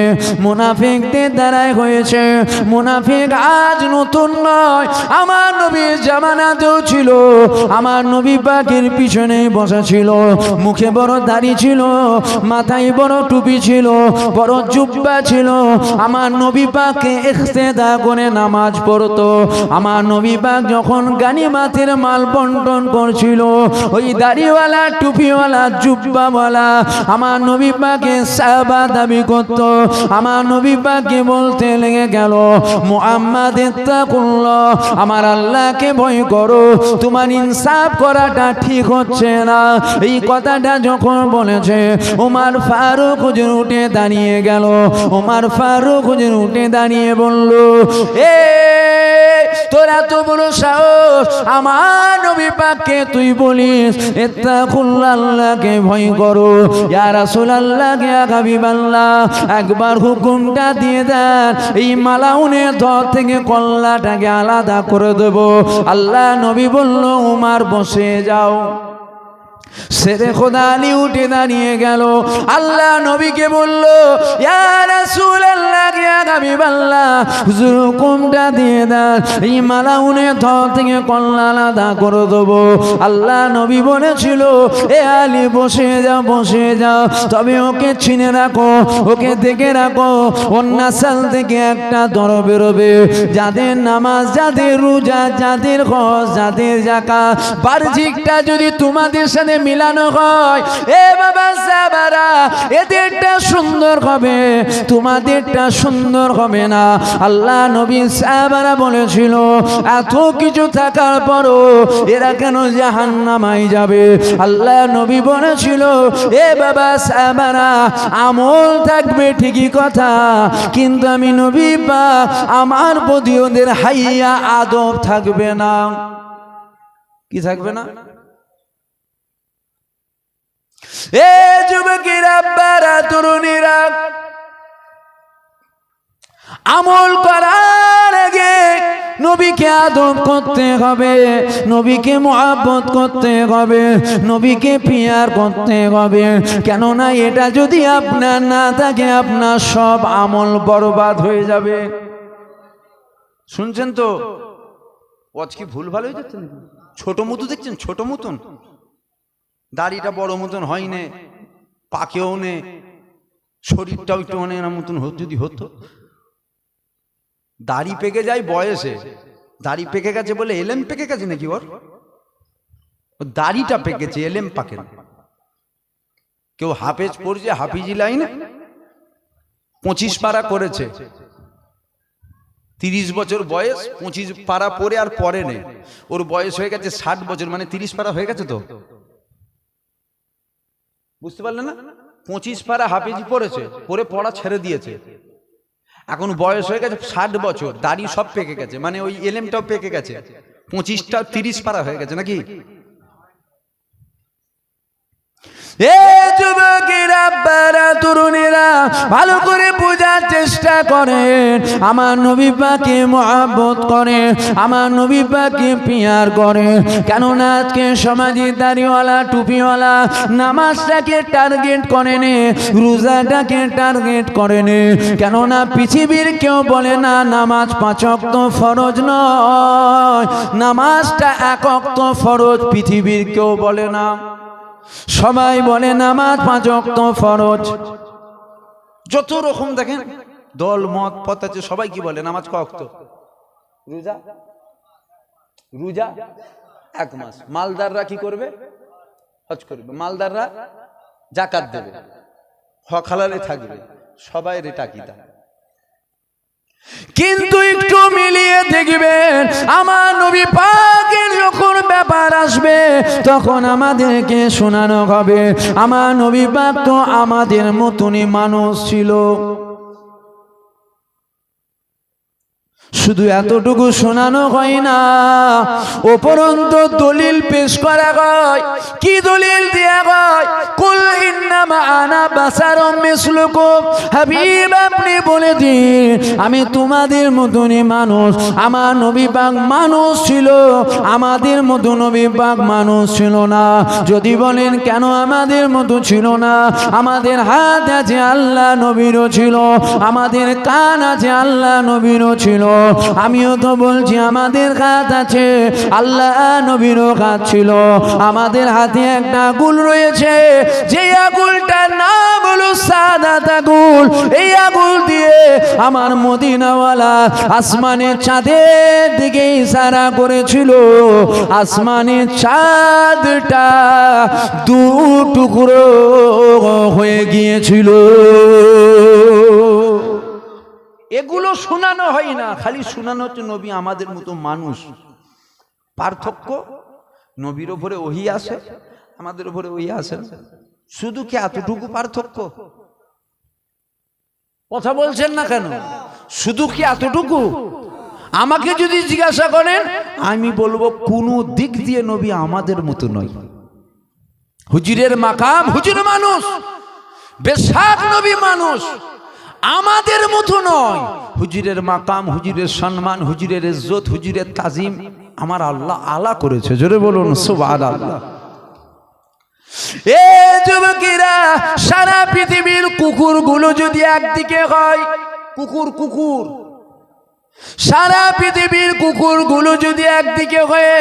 মুনাফিকদের দ্বারাই হয়েছে। মুনাফিক আজ নতুন নয়, আমার নবীর জামানাতেও ছিল। আমার নবী পাকের পিছনে বসা ছিল, মুখে বড় দাড়ি ছিল, মাথায় বড় টুপি ছিল, বড় জুব্বা ছিল। আমার নবী পাককে ইক্তেদা করে নামাজ পড়তো। আমার নবী পাক যখন গানিমাতের মাল বন্টন করছিল, ওই দাড়িওয়ালা টুপিওয়ালা জুব্বাওয়ালা আমার নবী পাকে সাহাবা দাবি করত। আমার নবী পাককে বলতে লেগে গেল, মুহাম্মদ ইত্তাকুল্লাহ, আমার আল্লাহকে ভয় করো, তোমার ইনসাফ করাটা ঠিক হচ্ছে না। এই কথাটা যখন বলেছে ওমর ফারুক হুজুর উঠে দাঁড়িয়ে গেল। ওমর ফারুক হুজুর উঠে দাঁড়িয়ে বলল, এ তোরা তো বড় সাহস, আমার নবী পাককে তুই বলিস ইত্তাকুল্লাহ, আল্লাহকে ভয় করো। ইয়া রাসূলুল্লাহ, ইয়া হাবিবাল্লাহ, একবার হুকুমটা দিয়ে দেন, এই মালাউনের ধর থেকে কল্লাটাকে আলাদা করে দেব। আল্লাহ নবী বলল, উমার বসে যাও। শেরে খোদা আলী উঠে দাঁড়িয়ে গেল। আল্লাহ নবীকে বলল, ইয়া রাসূলুল্লাহ, ইয়া হাবিবাল্লাহ, হুজুর হুকুমটা দিয়ে দেন, এই মালাউনের ধর থেকে কল্লা আলাদা করে দেব। আল্লাহ নবী বলেছিল, এ আলী বসে যাও, বসে যাও, তবে ওকে চিনে রাখো, ওকে দেখে রাখো, ওর নাসাল থেকে একটা দর বেরোবে। যাদের নামাজ, যাদের রোজা, যাদের হজ, যাদের যাকাত, বার্ষিকটা যদি তোমাদের সাথে মিলানো হয়, এ বাবা সাহাবারা, এদেরটা সুন্দর হবে, তোমাদেরটা সুন্দর হবে না। আল্লাহ নবী সাহাবারা বলেছিল, এত কিছু থাকার পরও এরা কেন জাহান্নামায় যাবে? আল্লাহ নবী বলেছিল, এ বাবা সাহাবারা, আমল থাকবে ঠিকই কথা, কিন্তু আমি নবী বা আমার প্রতি ওদের হাইয়া আদব থাকবে না। কি থাকবে না? এ যুবকেরা, বারা, তরুণীরা, আমল করার আগে নবীকে আদব করতে হবে, নবীকে মুহাব্বত করতে হবে, নবীকে পিয়ার করতে হবে। কেননা এটা যদি আপনার না থাকে, আপনার সব আমল বরবাদ হয়ে যাবে। শুনছেন তো? ওয়াজ কি ভুল ভালো হয়ে যাচ্ছে নাকি? ছোট মতো দেখছেন, ছোট মতন, দাড়িটা বড় মতন হয় নে, পাকেও নে, শরীরটাও একটু অনেক মতন যদি হতো। দাড়ি পেকে যায় বয়সে, দাড়ি পেকে গেছে বলে এলেম পেকে গেছে নাকি? ওর দাড়িটা পেকেছে, এলেম পাকে না। কেউ হাফেজ পড়ছে, হাফিজি লাইনে 25 পারা করেছে, 30 বছর বয়স, 25 পারা পরে আর পরে নেই। ওর বয়স হয়ে গেছে 60 বছর, মানে 30 পারা হয়ে গেছে। তো বুঝতে পারলেন না? 25 পারা হাফিজি পড়েছে, পরে পড়া ছেড়ে দিয়েছে, এখন বয়স হয়ে গেছে 60 বছর, দাড়ি সব পেকে গেছে, মানে ওই এলেমটাও পেকে গেছে, 25টা 30 পারা হয়ে গেছে নাকি? এ যুবকেরা, বারা, তরুণীরা, ভালো করে বোঝার চেষ্টা করেন। আমার নবী পাককে মুহাব্বত করেন, আমার নবী পাককে পিয়ার করেন। কেননা আজকে সমাজে দাড়িওয়ালা, টুপিওয়ালা নামাজটাকে টার্গেট করে নে, রোজাটাকে টার্গেট করে নে। কেননা পৃথিবীর কেউ বলে না নামাজ 5 ওয়াক্ত ফরজ নয়, নামাজটা 1 ওয়াক্ত ফরজ। পৃথিবীর কেউ বলে না, সবাই বলে নামাজ 5 ওয়াক্ত ফরজ। যত রকম দেখেন দল মত পথ আছে, সবাই কি বলে নামাজ কয় ওয়াক্ত? রোজা, রোজা 1 মাস। মালদাররা কি করবে? হজ করবে। মালদাররা যাকাত দেবে, হক হালালে থাকবে, সবাই রেটা কিতা। কিন্তু একটু মিলিয়ে দেখবেন, আমার নবী পাকের যখন ব্যাপার আসবে, তখন আমাদেরকে শোনানো হবে, আমার নবী পাক তো আমাদের মতনই মানুষ ছিল। শুধু এতটুকু শোনানো হয় না, উপরন্ত দলিল পেশ করা হয়। কি দলিল দেয়া হয়? কুল ইন্নামা আনা বাশারুম মিসলুকুম, হাবিব আপনি বলে দিন আমি তোমাদের মতনই মানুষ। আমার নবী পাক মানুষ ছিল, আমাদের মতো নবী পাক মানুষ ছিল না। যদি বলেন কেন আমাদের মতো ছিল না, আমাদের হাত আছে আল্লাহ নবীরও ছিল, আমাদের কান আছে আল্লাহ নবীরও ছিল। আমিও তো বলছি আমাদের হাত আছে, আল্লাহ নবীরও হাত ছিল। আমাদের হাতে একটা আগুল রয়েছে, যে আগুলটার নাম হলো সাদাত আগুল। এই আগুল দিয়ে আমার মদিনাওয়ালা আসমানের চাঁদের দিকে ইশারা করেছিল। আসমানের চাঁদটা দু টুকরো হয়ে গিয়েছিল। এগুলো শোনানো হয় না, খালি শোনানো হচ্ছে নবী আমাদের মতো মানুষ। পার্থক্য, নবীর উপরে ওহী আসে, আমাদের উপরে ওহী আসে। শুধু কি এতটুকু পার্থক্য? কথা বলছেন না কেন? শুধু কি এতটুকু? আমাকে যদি জিজ্ঞাসা করেন আমি বলবো কোন দিক দিয়ে নবী আমাদের মতো নয়। হুজুরের মাকাম, হুজুর মানুষ, বেশাক নবী মানুষ, আমাদের মতো নয়। হুজুরের মাকাম, হুজুরের সম্মান, হুজুরের ইজ্জত, হুজুরের তাজিম আমার আল্লাহ আলা করেছে। জোরে বলুন সুবহানাল্লাহ। এ যুবকেরা, সারা পৃথিবীর কুকুরগুলো যদি একদিকে হয়, কুকুর সারা পৃথিবীর কুকুরগুলো যদি একদিকে হয়ে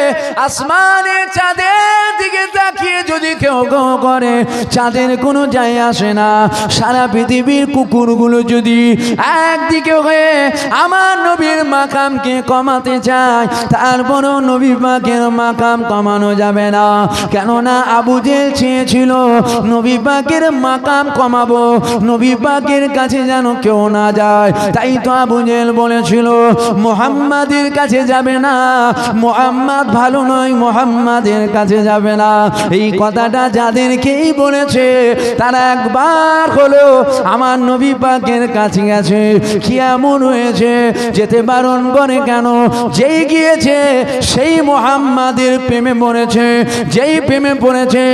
আসমানের চাঁদের দিকে তাকিয়ে যদি কেউ কেউ করে, চাঁদের কোনো যায় আসে না। সারা পৃথিবীর কুকুরগুলো যদি একদিকে হয়ে আমার নবীর মাকামকে কমাতে চায়, তারপরও নবী পাকের মাকাম কমানো যাবে না। কেননা আবু জেহেল চেয়েছিল নবী পাকের মাকাম কমাবো, নবী পাকের কাছে যেন কেউ না যায়। তাই তো আবু জেহেল বলেছিল মুহাম্মাদের কাছে যাবে না, মুহাম্মদ ভালো নয়, মুহাম্মাদের কাছে যাবে না। এই কথাটা যাদেরকেই বলেছে তারা একবার হলো আমার নবী পাকের কাছে গেছে। কি এমন হয়েছে যেতে বারণ করে কেন? যেই গিয়েছে সেই মুহাম্মাদের প্রেমে পড়েছে, যেই প্রেমে পড়েছে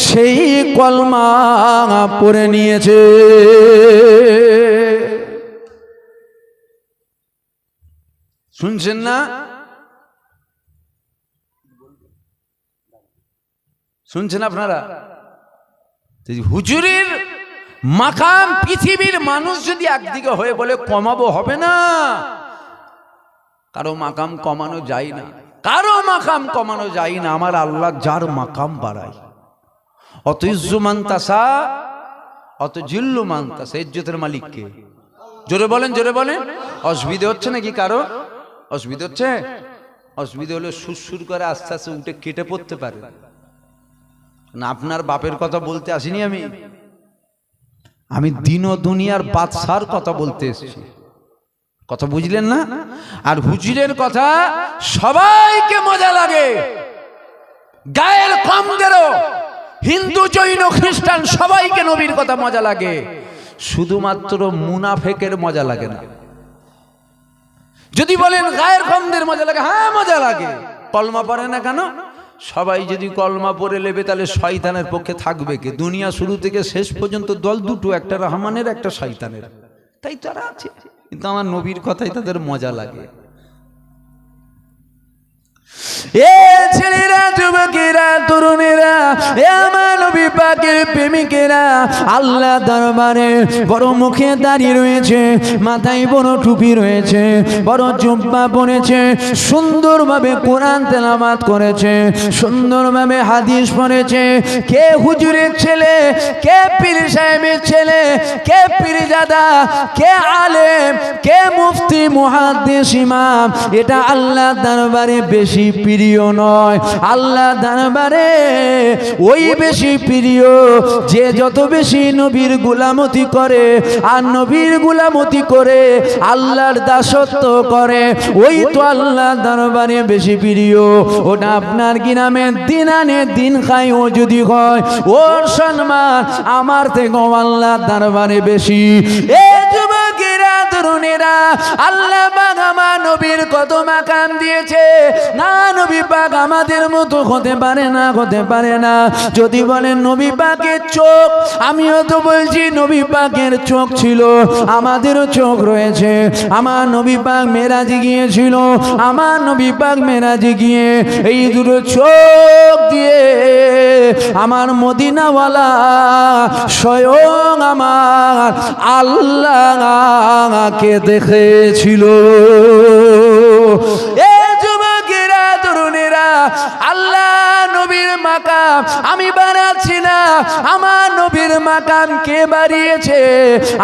সেই কলমা পড়ে নিয়েছে। শুনছেন না? শুনছেন আপনারা? হুজুরের মাকাম পৃথিবীর মানুষ যদি একদিকে হয়ে বলে কমাবো, হবে না। কারো মাকাম কমানো যায় না, কারো মাকাম কমানো যায় না। আমার আল্লাহ যার মাকাম বাড়ায়, অত ইজ্জু মান তাসা অত জিল্লু মান তাসা। ইজ্জতের মালিক কে? জোরে বলেন, জোরে বলেন। অসুবিধা হচ্ছে নাকি কারো? অসুবিধা হচ্ছে? অসুবিধা হলে সুরসুর করে আস্তে আস্তে উঠে কেটে পড়তে পারে না। আপনার বাপের কথা বলতে আসিনি আমি দিন ও দুনিয়ার বাদশার কথা বলতে এসেছি। কথা বুঝলেন না? আর হুজুরের কথা সবাইকে মজা লাগে, গায়ের কমদেরও, হিন্দু জৈন খ্রিস্টান সবাইকে নবীর কথা মজা লাগে, শুধুমাত্র মুনাফেকের মজা লাগে না। যদি বলেন গায়ের কমদের মজা লাগে, হ্যাঁ মজা লাগে। কলমা পড়ে না কেন? সবাই যদি কলমা পড়ে নেবে তাহলে শয়তানের পক্ষে থাকবে কে? দুনিয়া শুরু থেকে শেষ পর্যন্ত দল দুটো, একটা রহমানের একটা শয়তানের, তাই তারা আছে। কিন্তু আমার নবীর কথাই তাদের মজা লাগে। এ ছেলেরা, যুবকেরা, তরুণেরা, এ আমার নবী পাকের প্রেমিকেরা, আল্লাহ দরবারে বড় মুখে দাঁড়িয়ে রয়েছে, মাথায় বড় টুপি রয়েছে, বড় জুব্বা পরেছে, সুন্দরভাবে কোরআন তেলাওয়াত করেছে, সুন্দরভাবে হাদিস পড়েছে। কে হুজুরের ছেলে, কে পীর সাহেবের ছেলে, কে পীরজাদা, কে আলেম, কে মুফতি, মুহাদ্দিস, ইমাম, এটা আল্লাহ দরবারে বেশি প্রিয় নয়। আল্লাহ দরবারে ওই বেশি প্রিয় যে যত বেশি নবীর গোলামতি করে, আর নবীর গোলামতি করে আল্লাহর দাসত্ব করে, ওই তো আল্লাহ দরবারে বেশি প্রিয়। ওটা আপনার গ্রামের দিন আনে দিন খাই ও যদি হয়, ওর সম্মান আমার থেকে আল্লাহ দরবারে বেশি। এ যুবকেরা, তরুণেরা, আল্লাহ পাক আমার নবীর কত মাকাম দিয়েছে। না, নবী পাক আমাদের মতো হতে পারে না, হতে পারে না। যদি বলেন নবী পাকের চোখ, আমিও তো বলছি নবী পাকের চোখ ছিল, আমাদেরও চোখ রয়েছে। আমার নবী পাক মেরাজে গিয়েছিল, আমার নবী পাক মেরাজে গিয়ে এই দুটো চোখ দিয়ে আমার মদিনাওয়ালা স্বয়ং আমার আল্লাহকে দেখেছিল। এ যুবকেরা, তরুণেরা, আল্লাহ নবীর মাকাম আমি বানাচ্ছি না, আমার নবীর মাকাম কে বাড়িয়েছে?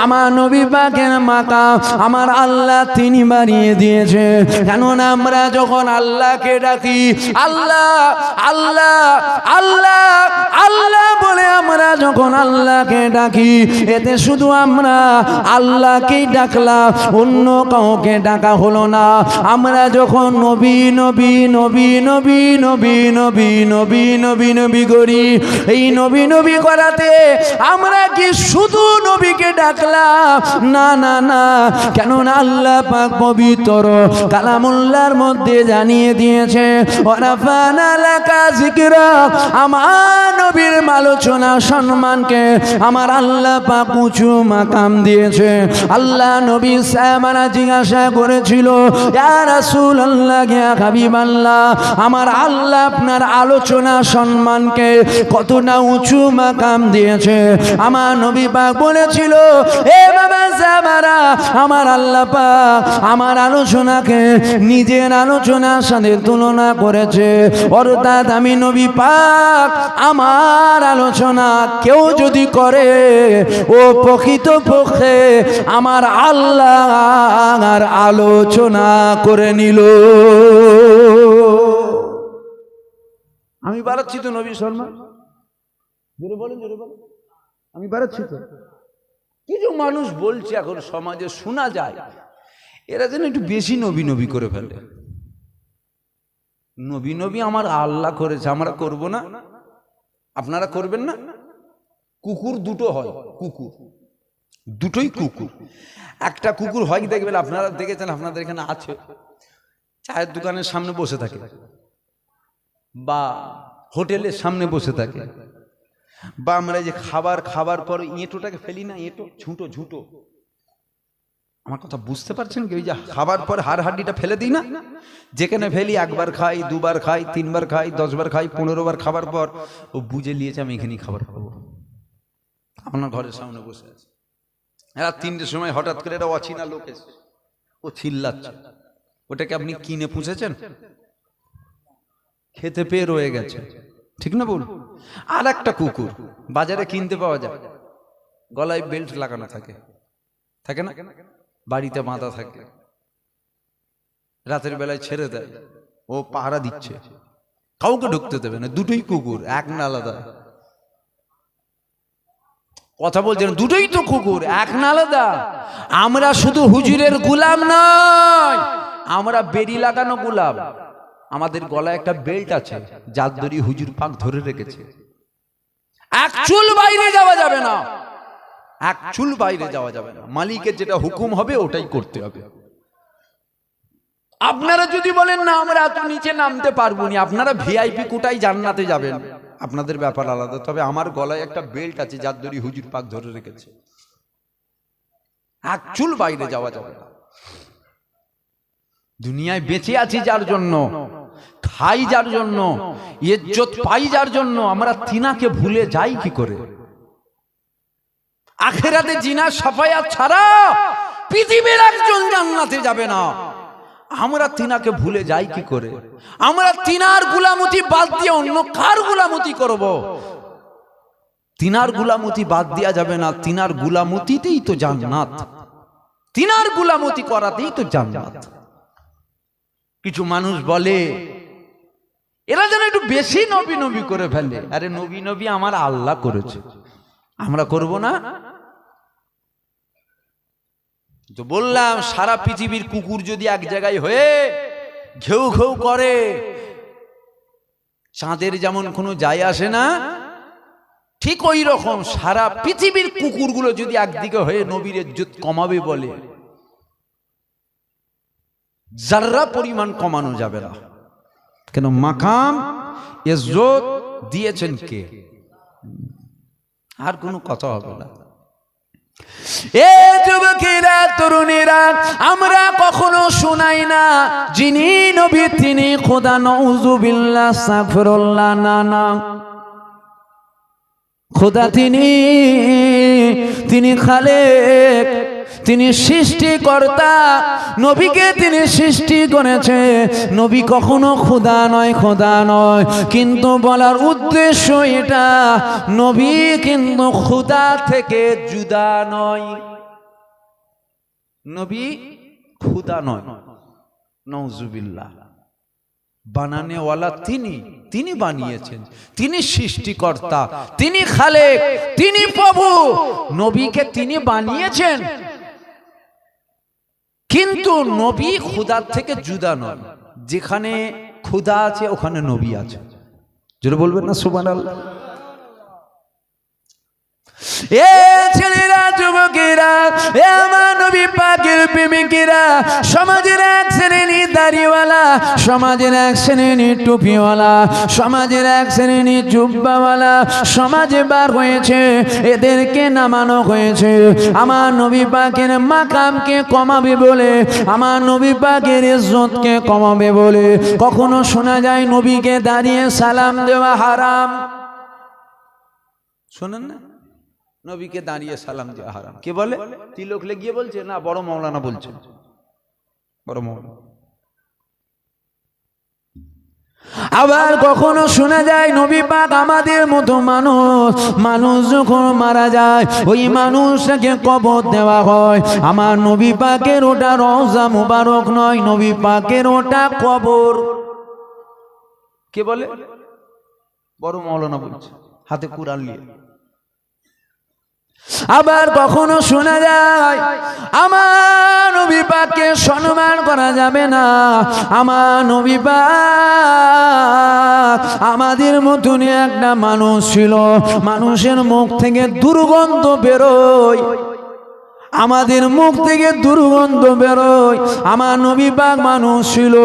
আমার নবী পাকের মাকাম আমার আল্লাহ তিনি বাড়িয়ে দিয়েছে। কেননা আমরা যখন আল্লাহকে ডাকি, আল্লাহ আল্লাহ আল্লাহ আল্লাহ বলে আমরা যখন আল্লাহকে ডাকি, এতে শুধু আমরা আল্লাহকেই ডাকলাম, অন্য কাউকে ডাকা হলো না। আমরা যখন নবী নবী নবী নবী নবী নবী নবী নবী নবী করি, এই নবী নবী করাতে আমরা কি শুধু নবীকে ডাকলাম? না না না, কেননা আল্লাহ পাক পবিত্র কালামুল্লাহর মধ্যে জানিয়ে দিয়েছে, ওয়ারাফানা লাকা যিকরাক, আমার নবীর আলোচনা সম্মানকে আমার আল্লাহ পাক উঁচু মাকাম দিয়েছে। আল্লাহ নবী সাহাবারা জিজ্ঞাসা করেছিল, ইয়া রাসূলুল্লাহ, ইয়া হাবিবাল্লাহ, আমার আল্লাহ আপনার আলোচনা সম্মানকে কতটা উঁচু মাকাম দিয়েছে? আমার নবী পাক বলেছিল, এ বাবা সাহাবারা, আমার আল্লাহ পাক আমার আলোচনাকে নিজের আলোচনার সাথে তুলনা করেছে। অর্থাৎ আমি নবী পাক আমার আলোচনা কেউ যদি করে, ও প্রকৃতপক্ষে আমার আল্লাহর আলোচনা করে নিল। আমি বাড়াচ্ছি তো নবী শর্মা, জোরে বলেন, জোরে বলেন, আমি বাড়াচ্ছি তো। কিছু মানুষ বলছে এখন সমাজে শোনা যায়, এরা যেন একটু বেশি নবী নবী করে ফেলে। নবী নবী আমার আল্লাহ করেছে, আমরা করব না? আপনারা করবেন না? কুকুর দুটো হয়, কুকুর দুটোই কুকুর। একটা কুকুর হয় দেখবেন, আপনারা দেখেছেন, আপনাদের এখানে আছে, চায়ের দোকানের সামনে বসে থাকে বা হোটেলের সামনে বসে থাকে, বা আমরা যে খাবার পর এঁটোটাকে ফেলি না, এঁটো ঝুঁটো ঝুঁটো, আমার কথা বুঝতে পারছেন কি? ওই যে খাবার পর হাড় হাড্ডিটা ফেলে দিই না, যেখানে ফেলি একবার খাই, দুবার খাই, তিনবার খাই, 10 বার খাই, 15 বার খাবার পর ও বুঝে নিয়েছে আমি এখানেই খাবার খাবো। আপনার ঘরের সামনে বসে আছে, রাত 3টের সময় হঠাৎ করে এটা অচিনা লোক এসে ও চিল্লাচ্ছে, ওটাকে আপনি কিনে পুষেছেন? খেতে পেয়ে রয়ে গেছে, ঠিক না বল? আর একটা কুকুর বাজারে কিনতে পাওয়া যায়, গলায় বেল্ট লাগানো থাকে, থাকে না? বাড়িতে বাঁধা থাকে, রাতের বেলায় ছেড়ে দেয়, ও পাহারা দিচ্ছে, কাউকে ঢুকতে দেবে না। দুটোই কুকুর, এক না আলাদা। কথা বলছেন, দুটোই তো কুকুর, এক না আলাদা। আমরা শুধু হুজুরের গোলাম নয়, আমরা বেরি লাগানো গোলাম। আমাদের গলায় একটা বেল্ট আছে, যার দড়ি হুজুর পাক ধরে রেখেছে। এক চুল বাইরে যাওয়া যাবে না, এক চুল বাইরে যাওয়া যাবে না। মালিকের যেটা হুকুম হবে ওটাই করতে হবে। আপনারা যদি বলেন না আমরা এত নিচে নামতে পারবো না, আপনারা ভিআইপি কোটায় জান্নাতে যাবেন, আপনাদের ব্যাপার আলাদা। তবে আমার গলায় একটা বেল্ট আছে, যার দড়ি হুজুর পাক ধরে রেখেছে, এক চুল বাইরে যাওয়া যাবে না। দুনিয়ায় বেঁচে আছি যার জন্য, খাই যার জন্য, ইজ্জত পাই যার জন্য, আমরা তিনাকে ভুলে যাই কি করে? আখিরাতে জিনা সাফায়াত ছাড়া পৃথিবীর একজন জান্নাতে যাবে না। আমরা তিনাকে ভুলে যাই কি করে? আমরা তিনার গুলামতি বাদ দিয়ে অন্য কার গুলামতি করব? তিনার গুলামতি বাদ দেওয়া যাবে না। তিনার গুলামতিতেই তো জান্নাত, তিনার গুলামতি করাতেই তো জান্নাত। কিছু মানুষ বলে এরা যেন একটু বেশি নবী নবী করে ফেলে। আরে নবী নবী আমার আল্লাহ করেছে, আমরা করব না? তো বললাম, সারা পৃথিবীর কুকুর যদি এক জায়গায় হয়ে ঘেউ ঘেউ করে, চাঁদের যেমন কোনো যায় আসে না, ঠিক ওই রকম সারা পৃথিবীর কুকুরগুলো যদি একদিকে হয়ে নবীর ইজ্জত কমাবে বলে, যারা পরিমাণ কমানো যাবে না। কেন? মাকাম ইজ্জত দিয়েছেন কে? আর কোনো কথা হবে না। এ যুবকেরা, তরুণীরা, আমরা কখনো শোনাই না যিনি নবী তিনি খোদা, নাউযুবিল্লাহ, আস্তাগফিরুল্লাহ। না না, খোদা তিনি খালেক, তিনি সৃষ্টিকর্তা। নবীকে তিনি সৃষ্টি করেছে। নবী কখনো খোদা নয়, খোদা নয়। কিন্তু বলার উদ্দেশ্য এটা, নবী কিন্তু খোদা থেকে জুদা নয়। নবী খোদা নয়, নাউযুবিল্লাহ। বানানেওয়ালা তিনি বানিয়েছেন, তিনি সৃষ্টিকর্তা, তিনি খালেক, তিনি প্রভু। নবীকে তিনি বানিয়েছেন, কিন্তু নবী খোদার থেকে জুদা নয়। যেখানে খোদা আছে ওখানে নবী আছে। যেটা বলবেন না সুবহানাল্লাহ। এ ছেলেরা, যুবকেরা, এ আমার নবী পাকের প্রেমিকেরা, সমাজের এক শ্রেণী দাড়িওয়ালা, সমাজের এক শ্রেণী টুপিওয়ালা, সমাজের এক শ্রেণী জুব্বাওয়ালা সমাজে বার হয়েছে। এদেরকে নামানো হয়েছে আমার নবী পাকের মাকামকে কমাবে বলে, আমার নবী পাকের ইজ্জতকে কমাবে বলে। কখনো শোনা যায় নবীকে দাঁড়িয়ে সালাম দেওয়া হারাম। শোনেন না? নবীকে দাঁড়িয়ে সালাম দেওয়া হারাম। কে বলে? তিলক লেগিয়ে বলছে? না, বড় মাওলানা বলছে, বড় মাওলানা। আবার কখনো শোনা যায় নবী পাক আমাদের মতো মানুষ যখন মারা যায় ওই মানুষটাকে কবর দেওয়া হয়। আমার নবী পাকের ওটা রওজা মুবারক নয়, নবী পাকের ওটা কবর। কে বলে? বড় মাওলানা বলছে, হাতে কুরআন নিয়ে। আবার কখনো শোনা যায় আমার নবী পাককে সম্মান করা যাবে না। আমার নবী পাক আমাদের মতন একটা মানুষ ছিল, মানুষের মুখ থেকে দুর্গন্ধ বেরোয়, আমাদের মুখ থেকে দুর্গন্ধ বেরোয়। আমার নবী পাক মানুষ ছিল,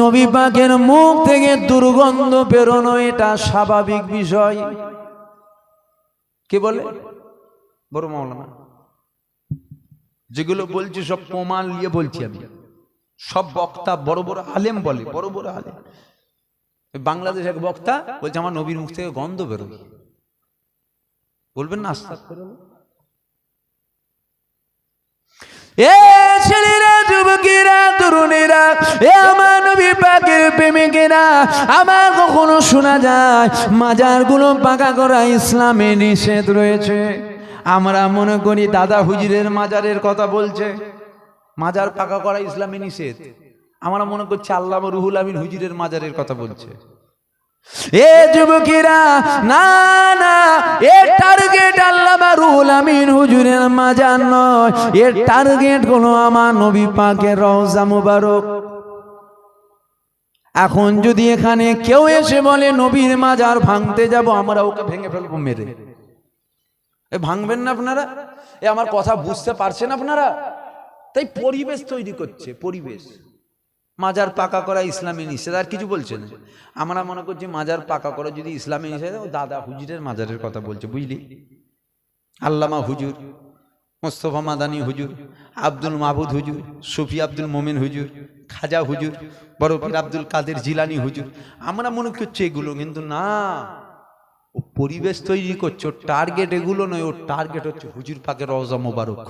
নবী পাকের মুখ থেকে দুর্গন্ধ বেরোনো এটা স্বাভাবিক বিষয়। কে বলে? বড় মাওলানা। যেগুলো বলছি সব প্রমাণ নিয়ে বলছি আমি। সব বক্তা বড় বড় আলেম বলে, বড় বড় আলেম। বাংলাদেশ এক বক্তা বলছে আমার নবীর মুখ থেকে গন্ধ বেরোয়। বলবেন না আস্তাগফিরুল্লাহ? এ ছেলেরা, যুবকেরা, তরুণীরা, এ আমার নবী পাকের প্রেমিকেরা, আমার কখনো শোনা যায় মাজারগুলো পাকা করা ইসলামে নিষেধ রয়েছে। আমরা মনে করি দাদা হুজুরের মাজারের কথা বলছে, মাজার পাকা করা ইসলামে নিষেধ। আমরা মনে করছি আল্লামা রুহুল আমিন হুজুরের মাজারের কথা বলছে। এ যুবকেরা, না না, এর টার্গেট আল্লামা রুহুল আমিন হুজুরের মাজার নয়, এর টার্গেট হলো আমার নবী পাকের রওজা মুবারক। এখন যদি এখানে কেউ এসে বলে নবীর মাজার ভাঙতে যাব, আমরা ওকে ভেঙে ফেলবো মেরে। ভাঙবেন না আপনারা? এ আমার কথা বুঝতে পারছেন আপনারা? তাই পরিবেশ তৈরি করছে, পরিবেশ। মাজার পাকা করা ইসলামে নিষেধ, আর কিছু বলছে না। আমরা মনে করছি মাজার পাকা করা যদি ইসলামে নিষেধ, ও দাদা হুজুরের মাজারের কথা বলছে, বুঝলি? আল্লামা হুজুর, মোস্তফা মাদানী হুজুর, আব্দুল মাহবুদ হুজুর, সুফি আব্দুল মোমেন হুজুর, খাজা হুজুর, বড় পীর আব্দুল কাদের জিলানী হুজুর। আমরা মনে করছি এগুলো, কিন্তু না, ও পরিবেশ তৈরি করছে। ওর টার্গেট এগুলো নয়, ওর টার্গেট হচ্ছে হুজুর পাকের রওজা মোবারক।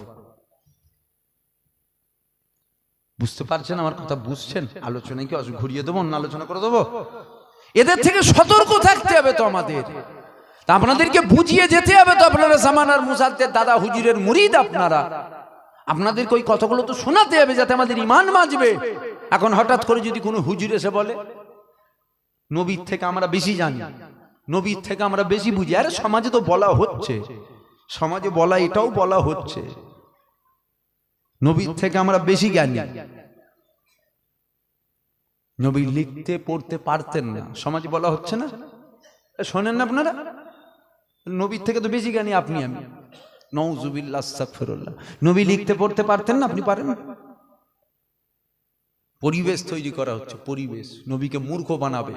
বুঝতে পারছেন আমার কথা? বুঝছেন? আলোচনায় কি ঘুরিয়ে দেবো না আলোচনা করে দেবো? এদের থেকে সতর্ক থাকতে হবে তো আমাদের, আপনাদেরকে বুঝিয়ে যেতে হবে তো। আপনারা জামানার মুসাদ্দেদ দাদা হুজুরের মুরিদ, আপনাদেরকে ওই কথাগুলো তো শোনাতে হবে যাতে আমাদের ঈমান বাঁচবে। এখন হঠাৎ করে যদি কোনো হুজুর এসে বলে নবীর থেকে আমরা বেশি জানি, নবীর থেকে আমরা বেশি বুঝি, আরে সমাজে তো বলা হচ্ছে, সমাজে বলা এটাও বলা হচ্ছে নবীর থেকে আমরা বেশি জ্ঞানী। নবী লিখতে পড়তে পারতেন না, সমাজে বলা হচ্ছে না? শোনেন না আপনারা? নবীর থেকে তো বেশি জ্ঞানী আপনি, আমি। নাউযুবিল্লাহ, আস্তাগফিরুল্লাহ। নবী লিখতে পড়তে পারতেন না, আপনি পারেন? পরিবেশ তৈরি করা হচ্ছে, পরিবেশ নবীকে মূর্খ বানাবে।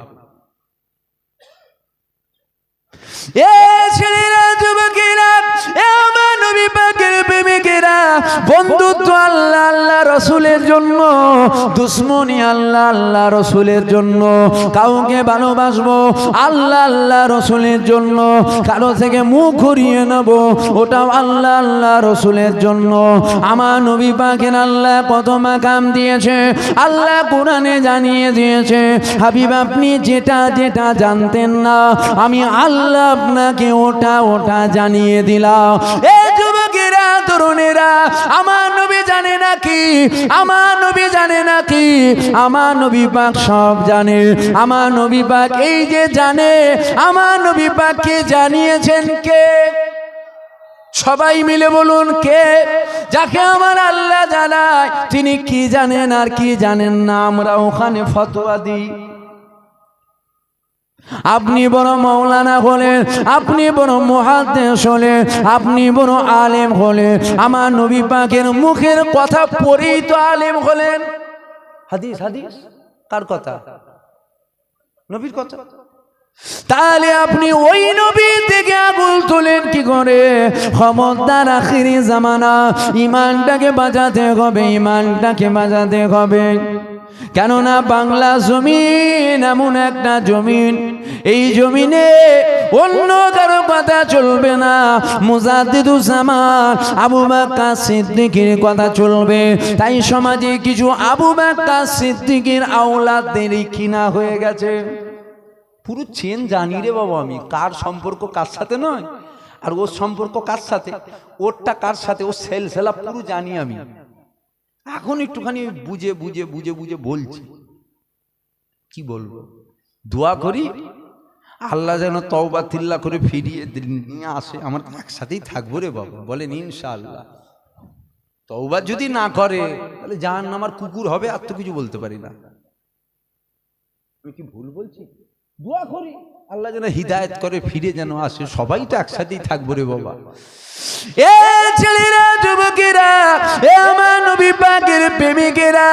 এ ছেলেরা, যুবকেরা, এ আমার নবী পাকের প্রেমিকেরা, বন্ধুত্ব আল্লাহ আল্লাহ রসুলের জন্য, দুশ্মনী আল্লাহ আল্লাহ রসুলের জন্য। কাউকে ভালোবাসবো আল্লাহ আল্লাহ রসুলের জন্য, কারো থেকে মুখ ঘুরিয়ে নেব ওটাও আল্লাহ আল্লাহ রসুলের জন্য। আমার নবী পাকের আল্লাহ কত মাকাম দিয়েছে, আল্লাহ কোরআনে জানিয়ে দিয়েছে। হাবিব আপনি যেটা যেটা জানতেন না, আমি আল্লাহ আপনাকে ওটা ওটা জানিয়ে দিলাম। এ যুবকেরা, তরুণেরা, আমার নবী জানে নাকি? আমার নবী জানে নাকি? আমার নবী পাক সব জানে। আমার নবী পাক এই যে জানে, আমার নবী পাককে জানিয়েছেন কে? সবাই মিলে বলুন কে? যাকে আমার আল্লাহ জানায় তিনি কি জানেন আর কি জানেন না, আমরা ওখানে ফতোয়া দিই। আপনি বড় মৌলানা হলেন, আপনি বড় মুহাদ্দিস হলেন, আপনি বড় আলেম হলেন, আমার নবী পাকের মুখের কথা পড়েই তো আলেম হলেন। হাদিস হাদিস কার কথা? নবীর কথা। তাহলে আপনি ওই নবী থেকে আঙুল তোলেন কি করে? খবরদার, আখিরি জামানা, ইমানটাকে বাঁচাতে হবে, ইমানটাকে বাঁচাতে হবে। কেননা বাংলা জমিন এমন একটা জমিন, এই জমিনে অন্য কারো কথা চলবে না। মুজাদ্দিদুজ্জামান আবু বকর সিদ্দিকের কথা চলবে। তাই সমাজে কিছু আবু বকর সিদ্দিকের আওলাদদেরই কিনা হয়ে গেছে। পুরো চেন জানি রে বাবা, আমি কার সম্পর্ক কার সাথে নয়, আর ওর সম্পর্ক কার সাথে, ওরটা কার সাথে, ও সেলসেলা পুরো জানি আমি। এখন একটুখানি বুঝে বুঝে বুঝে বুঝে বলছি। কি বলবো? দোয়া করি আল্লাহ যেন তওবা তিল্লা করে ফিরিয়ে নিয়ে আসে। আমার একসাথেই থাকবো রে বাবা, বলেন ইনশাআল্লাহ। তওবা যদি না করে তাহলে জাহান্নামের কুকুর হবে, আর তো কিছু বলতে পারি না। আমি কি ভুল বলছি? দোয়া করি আল্লাহ যেন হিদায়েত করে ফিরে যেন আসে। সবাই তো একসাথেই থাকবো রে বাবা। এ ছেলেরা, যুবকেরা, এ আমার নবী পাকের প্রেমিকেরা,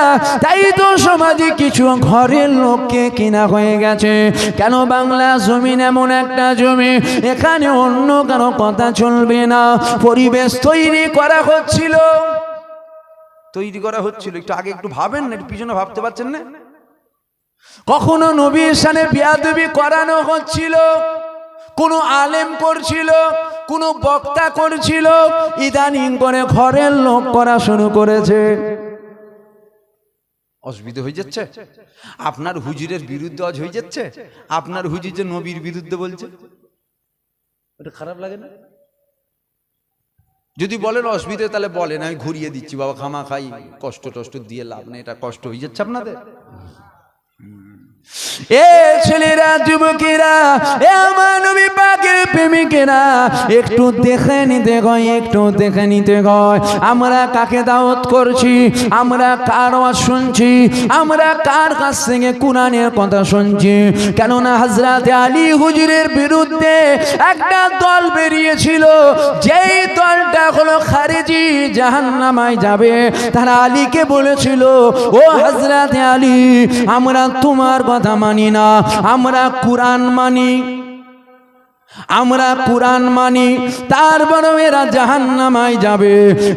তাই তো সমাজে কিছু ঘরের লোককে কিনা হয়ে গেছে। কেন? বাংলা জমিন এমন একটা জমি, এখানে অন্য কারো কথা চলবে না। পরিবেশ তৈরি করা হচ্ছিল, তৈরি করা হচ্ছিল। একটু আগে একটু ভাবেন না, একটু পিছনে ভাবতে পারছেন না? কখনো নবীর শানে বিয়াদবি করানো হচ্ছিল, কোনো আলেম করছিল, কোনো বক্তা করছিল, ইদানিং করে ঘরের লোক করা শুরু করেছে। অসুবিধা হয়ে যাচ্ছে। আপনার হুজুরের বিরুদ্ধে আজ হয়ে যাচ্ছে, আপনার হুজুর যে নবীর বিরুদ্ধে বলছে, এটা খারাপ লাগে না? যদি বলেন অসুবিধা, তাহলে বলেন, আমি ঘুরিয়ে দিচ্ছি বাবা, খামা খাই কষ্ট টষ্ট দিয়ে লাভ নেই। এটা কষ্ট হয়ে যাচ্ছে আপনাদের। এ ছেলেরা, যুবকেরা, এ আমার নবী পাকের প্রেমিকেরা, একটু দেখে নিতে হয়, একটু দেখে নিতে হয়। আমরা কাকে দাওয়াত করছি, আমরা কার ওয়াজ শুনছি, আমরা কার কাছ থেকে কোরআনের কথা শুনছি। কেননা হযরত আলী হুজুরের বিরুদ্ধে একটা দল বেরিয়েছিল, যেই দলটা হলো খারিজি, জাহান্নামায় যাবে। তারা আলীকে বলেছিল, ও হযরত আলী, আমরা তোমার কথা মানি না, আমরা কোরআন মানি, আমরা কোরআন মানি, তারপর এরা জাহান্নামায় যাবে।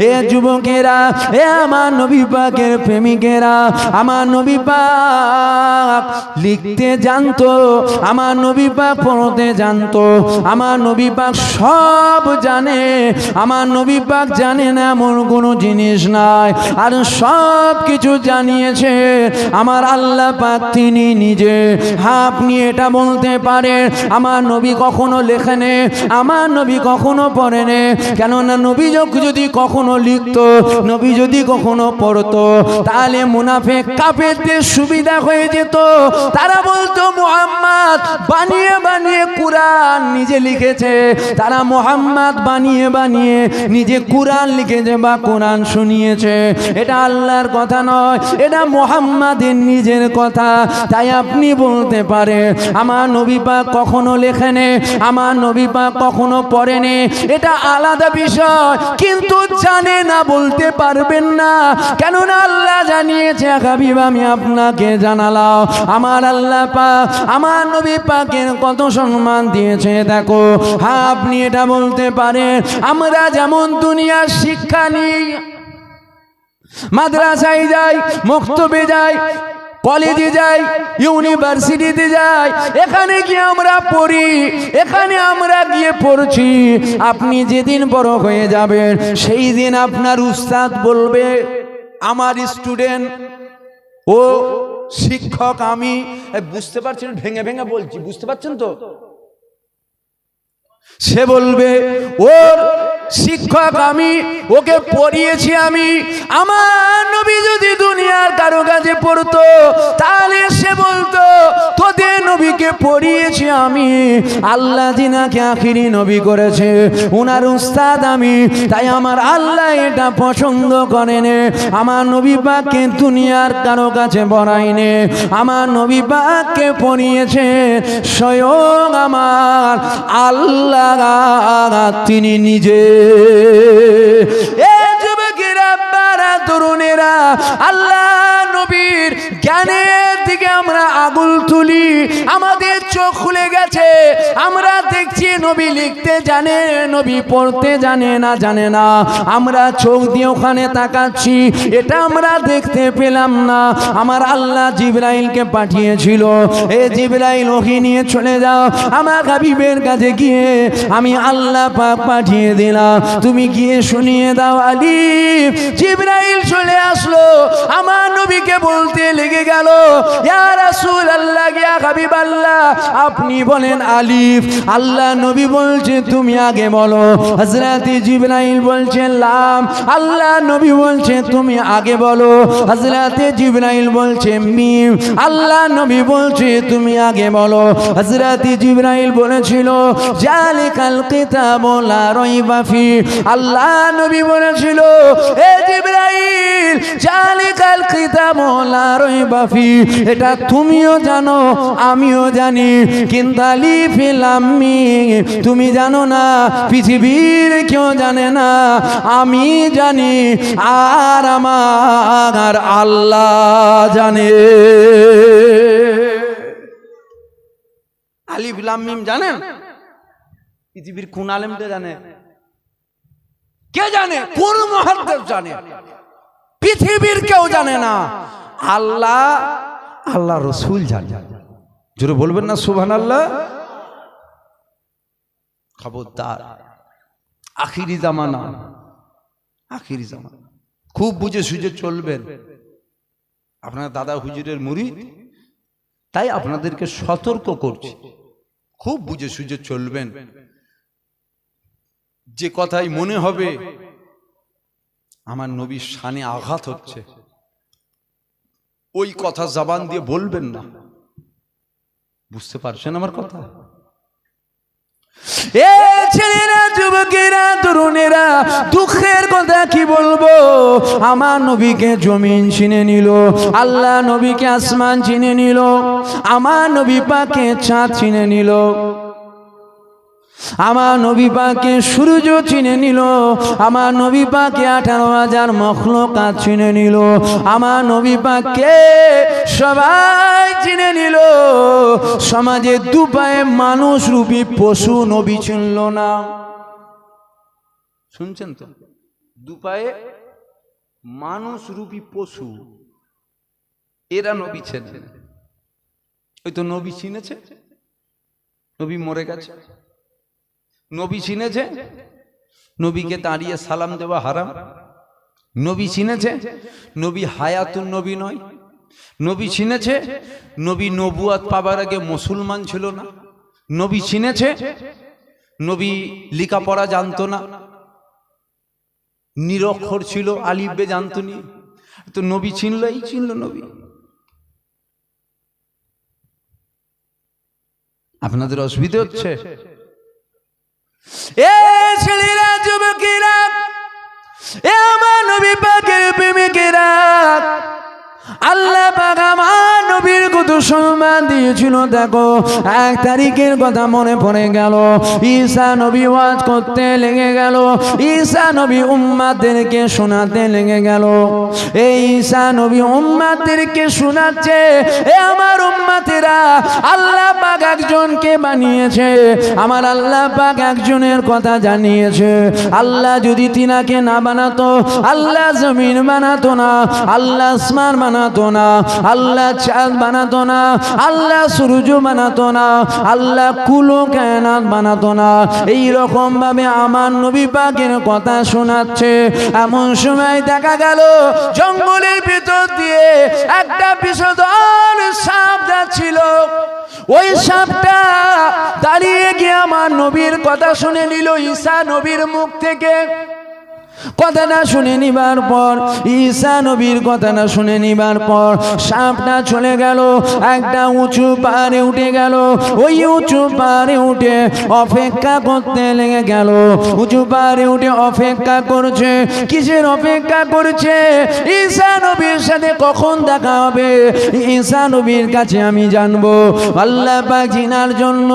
এ যুবকেরা, এ আমার নবী পাকের প্রেমিকেরা, আমার নবী পাক লিখতে জানতো, আমার নবী পাক পড়তে জানতো, আমার নবী পাক সব জানে। আমার নবী পাক জানে না এমন কোনো জিনিস নাই, আর সব কিছু জানিয়েছে আমার আল্লাহ পাক তিনি নিজে। আপনি এটা বলতে পারেন আমার নবী কখনো লেখেনে, আমার নবী কখনো পড়েনে। কেননা নবী যদি কখনো লিখতো, নবী যদি কখনো পড়তো, তাহলে মুনাফিক কাফেরদের সুবিধা হয়ে যেত। তারা বলতো মুহাম্মদ বানিয়ে বানিয়ে কুরআন নিজে লিখেছে, তারা মুহাম্মদ বানিয়ে বানিয়ে নিজে কুরআন লিখেছে বা কুরআন শুনিয়েছে। এটা আল্লাহর কথা নয়, এটা মুহাম্মাদের নিজের কথা। তাই আপনি বলতে পারেন আমার নবী পাক কখনো লেখেনে, আমার নবী পাক কখনো পড়েনি, এটা আলাদা বিষয়, কিন্তু জানে না বলতে পারবেন না, কেননা আল্লাহ জানিয়েছে। হাবিব আমি আপনাকে জানালাম আমার আল্লাহ পাক আমার নবী পাকের কত সম্মান দিয়েছে। দেখো হ্যাঁ, আপনি এটা বলতে পারেন আমরা যেমন দুনিয়ার শিক্ষা নিই, মাদ্রাসায় যাই, মক্তবে যাই, কলেজে যাই, ইউনিভার্সিটিতে যাই, এখানে গিয়ে আমরা পড়ি, এখানে আমরা গিয়ে পড়ছি। আপনি যেদিন বড় হয়ে যাবেন সেই দিন আপনার উস্তাদ বলবে আমার স্টুডেন্ট ও শিক্ষক আমি। বুঝতে পারছেন? ভেঙে ভেঙে বলছি, বুঝতে পারছেন তো? সে বলবে ওর শিক্ষক আমি, ওকে পড়িয়েছি আমি। আমার নবী যদি দুনিয়ার কারো কাছে পড়তো তাহলে সে বলতো তোদের নবীকে পড়িয়েছি আমি, আল্লাহ জিনাকে আখিরি নবী করেছে ওনার উস্তাদ আমি, তাই আমার আল্লাহ এটা পছন্দ করেন। আমার নবী পাককে দুনিয়ার কারো কাছে পড়াইনে, আমার নবী পাককে পড়িয়েছে স্বয়ং আমার আল্লাহ তিনি নিজে। যুবকেরা, বারা, তরুণেরা, আল্লাহ নবীর জ্ঞানের দিকে আমরা আগুল তুলি, আমাদের চোখ খুলে গেছে, আমরা দেখছি নবী লিখতে জানে, নবী পড়তে জানে না, জানে না, আমরা চোখ দিয়ে ওখানে তাকাচ্ছি, এটা আমরা দেখতে পেলাম না। আমার আল্লাহ জিবরাইলকে পাঠিয়েছিল, এ জিবরাইল ওহি নিয়ে চলে যাও আমার হাবিবের কাছে গিয়ে আমি আল্লাহ পাক পাঠিয়ে দিলাম, তুমি গিয়ে শুনিয়ে দাও আলিফ। জিবরাইল চলে আসলো, আমার নবীকে বলতে লেগে গেল ইয়া রাসূলুল্লাহ, ইয়া হাবিবাল্লাহ, আপনি বলেন আলিফ। আল্লাহ নবী বলছে তুমি আগে বলো। হযরত জিবরাইল বলছে লাম। আল্লাহ নবী বলছে তুমি আগে বলো। হযরত জিবরাইল বলছে মিম। আল্লাহ নবী বলছে তুমি আগে বলো। হযরত জিবরাইল বলেছিল জালিকাল কিতাবু লা রাইবা ফি। আল্লাহ নবী বলেছিল এ জিবরাইল জালিকাল কিতাবু লা রাইবা ফি, এটা তুমিও জানো আমিও জানি, কিন্তু আলিফ লাম মিম তুমি জানো না, পৃথিবীর কেউ জানে না, আমি জানি আর আমার আল্লাহ জানে। আলিফ লাম মিম জানেন? পৃথিবীর কোন আলেমটা জানে? কে জানে? কোন মুহাদ্দিস জানে? পৃথিবীর কেউ জানে না, আল্লাহ, আল্লাহ রাসূল জানে। জোরে বলবেন না সুবহানাল্লাহ? খবরদার, আখিরি জামানা, আখিরি জামানা, খুব বুঝে সুঝে চলবেন। আপনার দাদা হুজুরের মুরিদ, তাই আপনাদেরকে সতর্ক করছি, খুব বুঝে সুঝে চলবেন। যে কথাই মনে হবে আমার নবীর শানে আঘাত হচ্ছে, ওই কথা জবান দিয়ে বলবেন না। বুঝতে পারছেন আমার কথা? এ ছেলেরা, যুবকেরা, তরুণেরা, দুঃখের কথা কি বলবো, আমার নবীকে জমিন চিনে নিল, আল্লাহ নবীকে আসমান চিনে নিল, আমার নবী পাকে চাঁদ চিনে নিল, আমার নবী পাকে সূর্য চিনে নিল, আমার নবী পাকে 18,000 মখলুকাত চিনে নিল, আমার নবী পাকে সবাই চিনে নিল। সমাজে দুপায়ে মানুষ রূপী পশু নবী চিনল না। শুনছেন তো? দুপায়ে মানুষ রূপী পশু, এরা নবী চেনে। ওই তো নবী চিনেছে, নবী মরে গেছে, নবী চিনেছে, নবীকে দাঁড়িয়ে সালাম দেওয়া হারাম। নবী চিনেছে নবী হায়াতুন নবী নয়। নবী চিনেছে নবী নবুয়াত পাবার আগে মুসলমান ছিল না। নবী চিনেছে নবী লেখাপড়া জানতো না, নিরক্ষর ছিল, আলিফ বে জানতো নি। তো নবী চিনলই চিনল নবী। আপনাদের অসুবিধা হচ্ছে? এ ছেলেরা, যুবকেরা, এ আমার নবী পাকের প্রেমিকেরা, আল্লাহ পাক আমার নবীর কত সম্মান দিয়েছিল দেখো। 1 তারিখের কথা মনে পড়ে গেল, ঈসা নবী ওয়াজ করতে লেগে গেল, ঈসা নবী উম্মতদেরকে শোনাতে লেগে গেল। এই ঈসা নবী উম্মতদেরকে শোনাচ্ছে, এ আমার উম্মতেরা, আল্লাহ পাক একজনকে বানিয়েছে, আমার আল্লাহ পাক একজনের কথা জানিয়েছে। আল্লাহ যদি তিনাকে না বানাতো, আল্লাহ জমিন বানাতো না, আল্লাহ আসমান বানাতো না, আল্লাহ চাঁদ বানাতো না, আল্লাহ সূর্য বানাতো না, আল্লাহ কুলো কায়নাত বানাতো না। এইরকম ভাবে আমার নবী পাকের কথা শোনাচ্ছে। এমন সময় দেখা গেল জঙ্গলের ভিতর দিয়ে একটা বিষধর সাপ যাচ্ছিল। ওই সাপটা দাঁড়িয়ে গিয়ে আমার নবীর কথা শুনে নিল ঈসা নবীর মুখ থেকে। কথাটা শুনে নিবার পর, ঈসা নবীর কথাটা শুনে নিবার পর সাপটা চলে গেল, একটা উঁচু পাহাড়ে উঠে গেল। ওই উঁচু পাহাড়ে উঠে অপেক্ষা করতে লেগে গেল। উঁচু পাহাড়ে উঠে অপেক্ষা করছে। কিসের অপেক্ষা করছে? ঈসা নবীর সাথে কখন দেখা হবে, ঈসা নবীর কাছে আমি জানবো। আল্লাহ পাক জিনার জন্য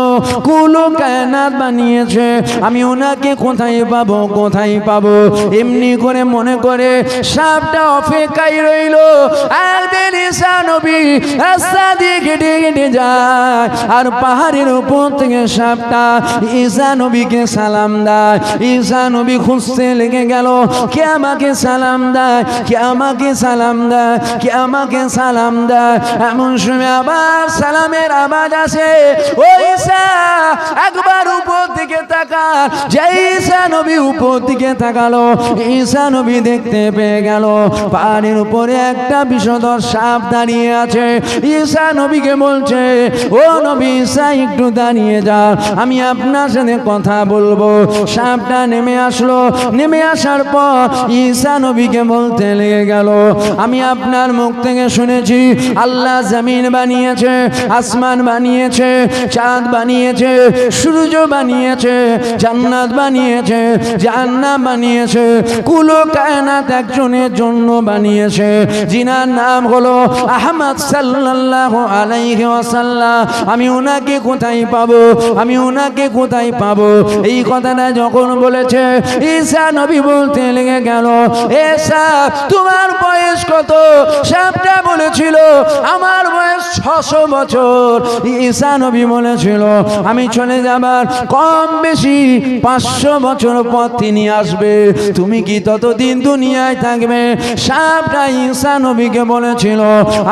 কুলো কায়নাত বানিয়েছে, আমি ওনাকে কোথায় পাবো, কোথায় পাবো? এমনি করে মনে করে সাপটা অপেক্ষায় রইল। একদিন ঈসা নবী রাস্তা দিয়ে হেঁটে হেঁটে যায়, আর পাহাড়ের উপর থেকে সাপটা ঈসা নবীকে সালাম দেয়। ঈসা নবী খুঁজতে লেগে গেল, কে আমাকে সালাম দেয়, কে আমাকে সালাম দেয়, কে আমাকে সালাম দেয়। এমন সময় আবার সালামের আওয়াজ আসে। ও ঈসা, একবার উপর দিকে তাকা। যে ঈসা নবী উপর দিকে তাকালো, ঈসা নবী দেখতে পেয়ে গেল পাহাড়ের উপরে একটা বিষধর সাপ দাঁড়িয়ে আছে। ঈসা নবীকে বলছে, ও নবী ঈসা, একটু দাঁড়িয়ে যান, আমি আপনার সাথে কথা বলবো। সাপটা নেমে আসলো। নেমে আসার পর ঈসা নবীকে বলতে লেগে গেল, আমি আপনার মুখ থেকে শুনেছি আল্লাহ জমিন বানিয়েছে, আসমান বানিয়েছে, চাঁদ বানিয়েছে, সূর্য বানিয়েছে, জান্নাত বানিয়েছে, জাহান্নাম বানিয়েছে, কুলো কায়নাত একজনের জন্য বানিয়েছে, যিনার নাম হলো আহমদ সাল্লাল্লাহু আলাইহি ওয়াসাল্লাম। আমি ওনাকে কোথায় পাবো, আমি ওনাকে কোথায় পাবো? এই কথাটা যখন বলেছে, ঈসা নবী বলতে লেগে গেল, এ সাপ, তোমার বয়স কত? সাপটা বলেছিল, আমার বয়স 600 বছর। ঈসা নবী বলেছিল, আমি চলে যাবার কম বেশি 500 বছর পর তিনি আসবে, তুমি কি ততদিন দুনিয়ায় থাকবে? সাপটা ঈসা নবীকে বলেছিল,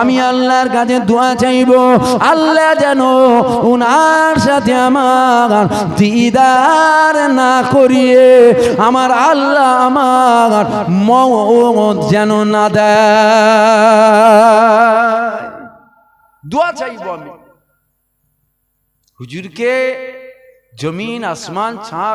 আমি আল্লাহর কাছে দোয়া চাইব, আল্লাহ যেন উনার সাথে আমার দিদার না করিয়ে আমার আল্লাহ আমার মওত যেন না দেয়। দোয়া চাইব আমি। হুজুরকে জমিন আসমান ছাঁ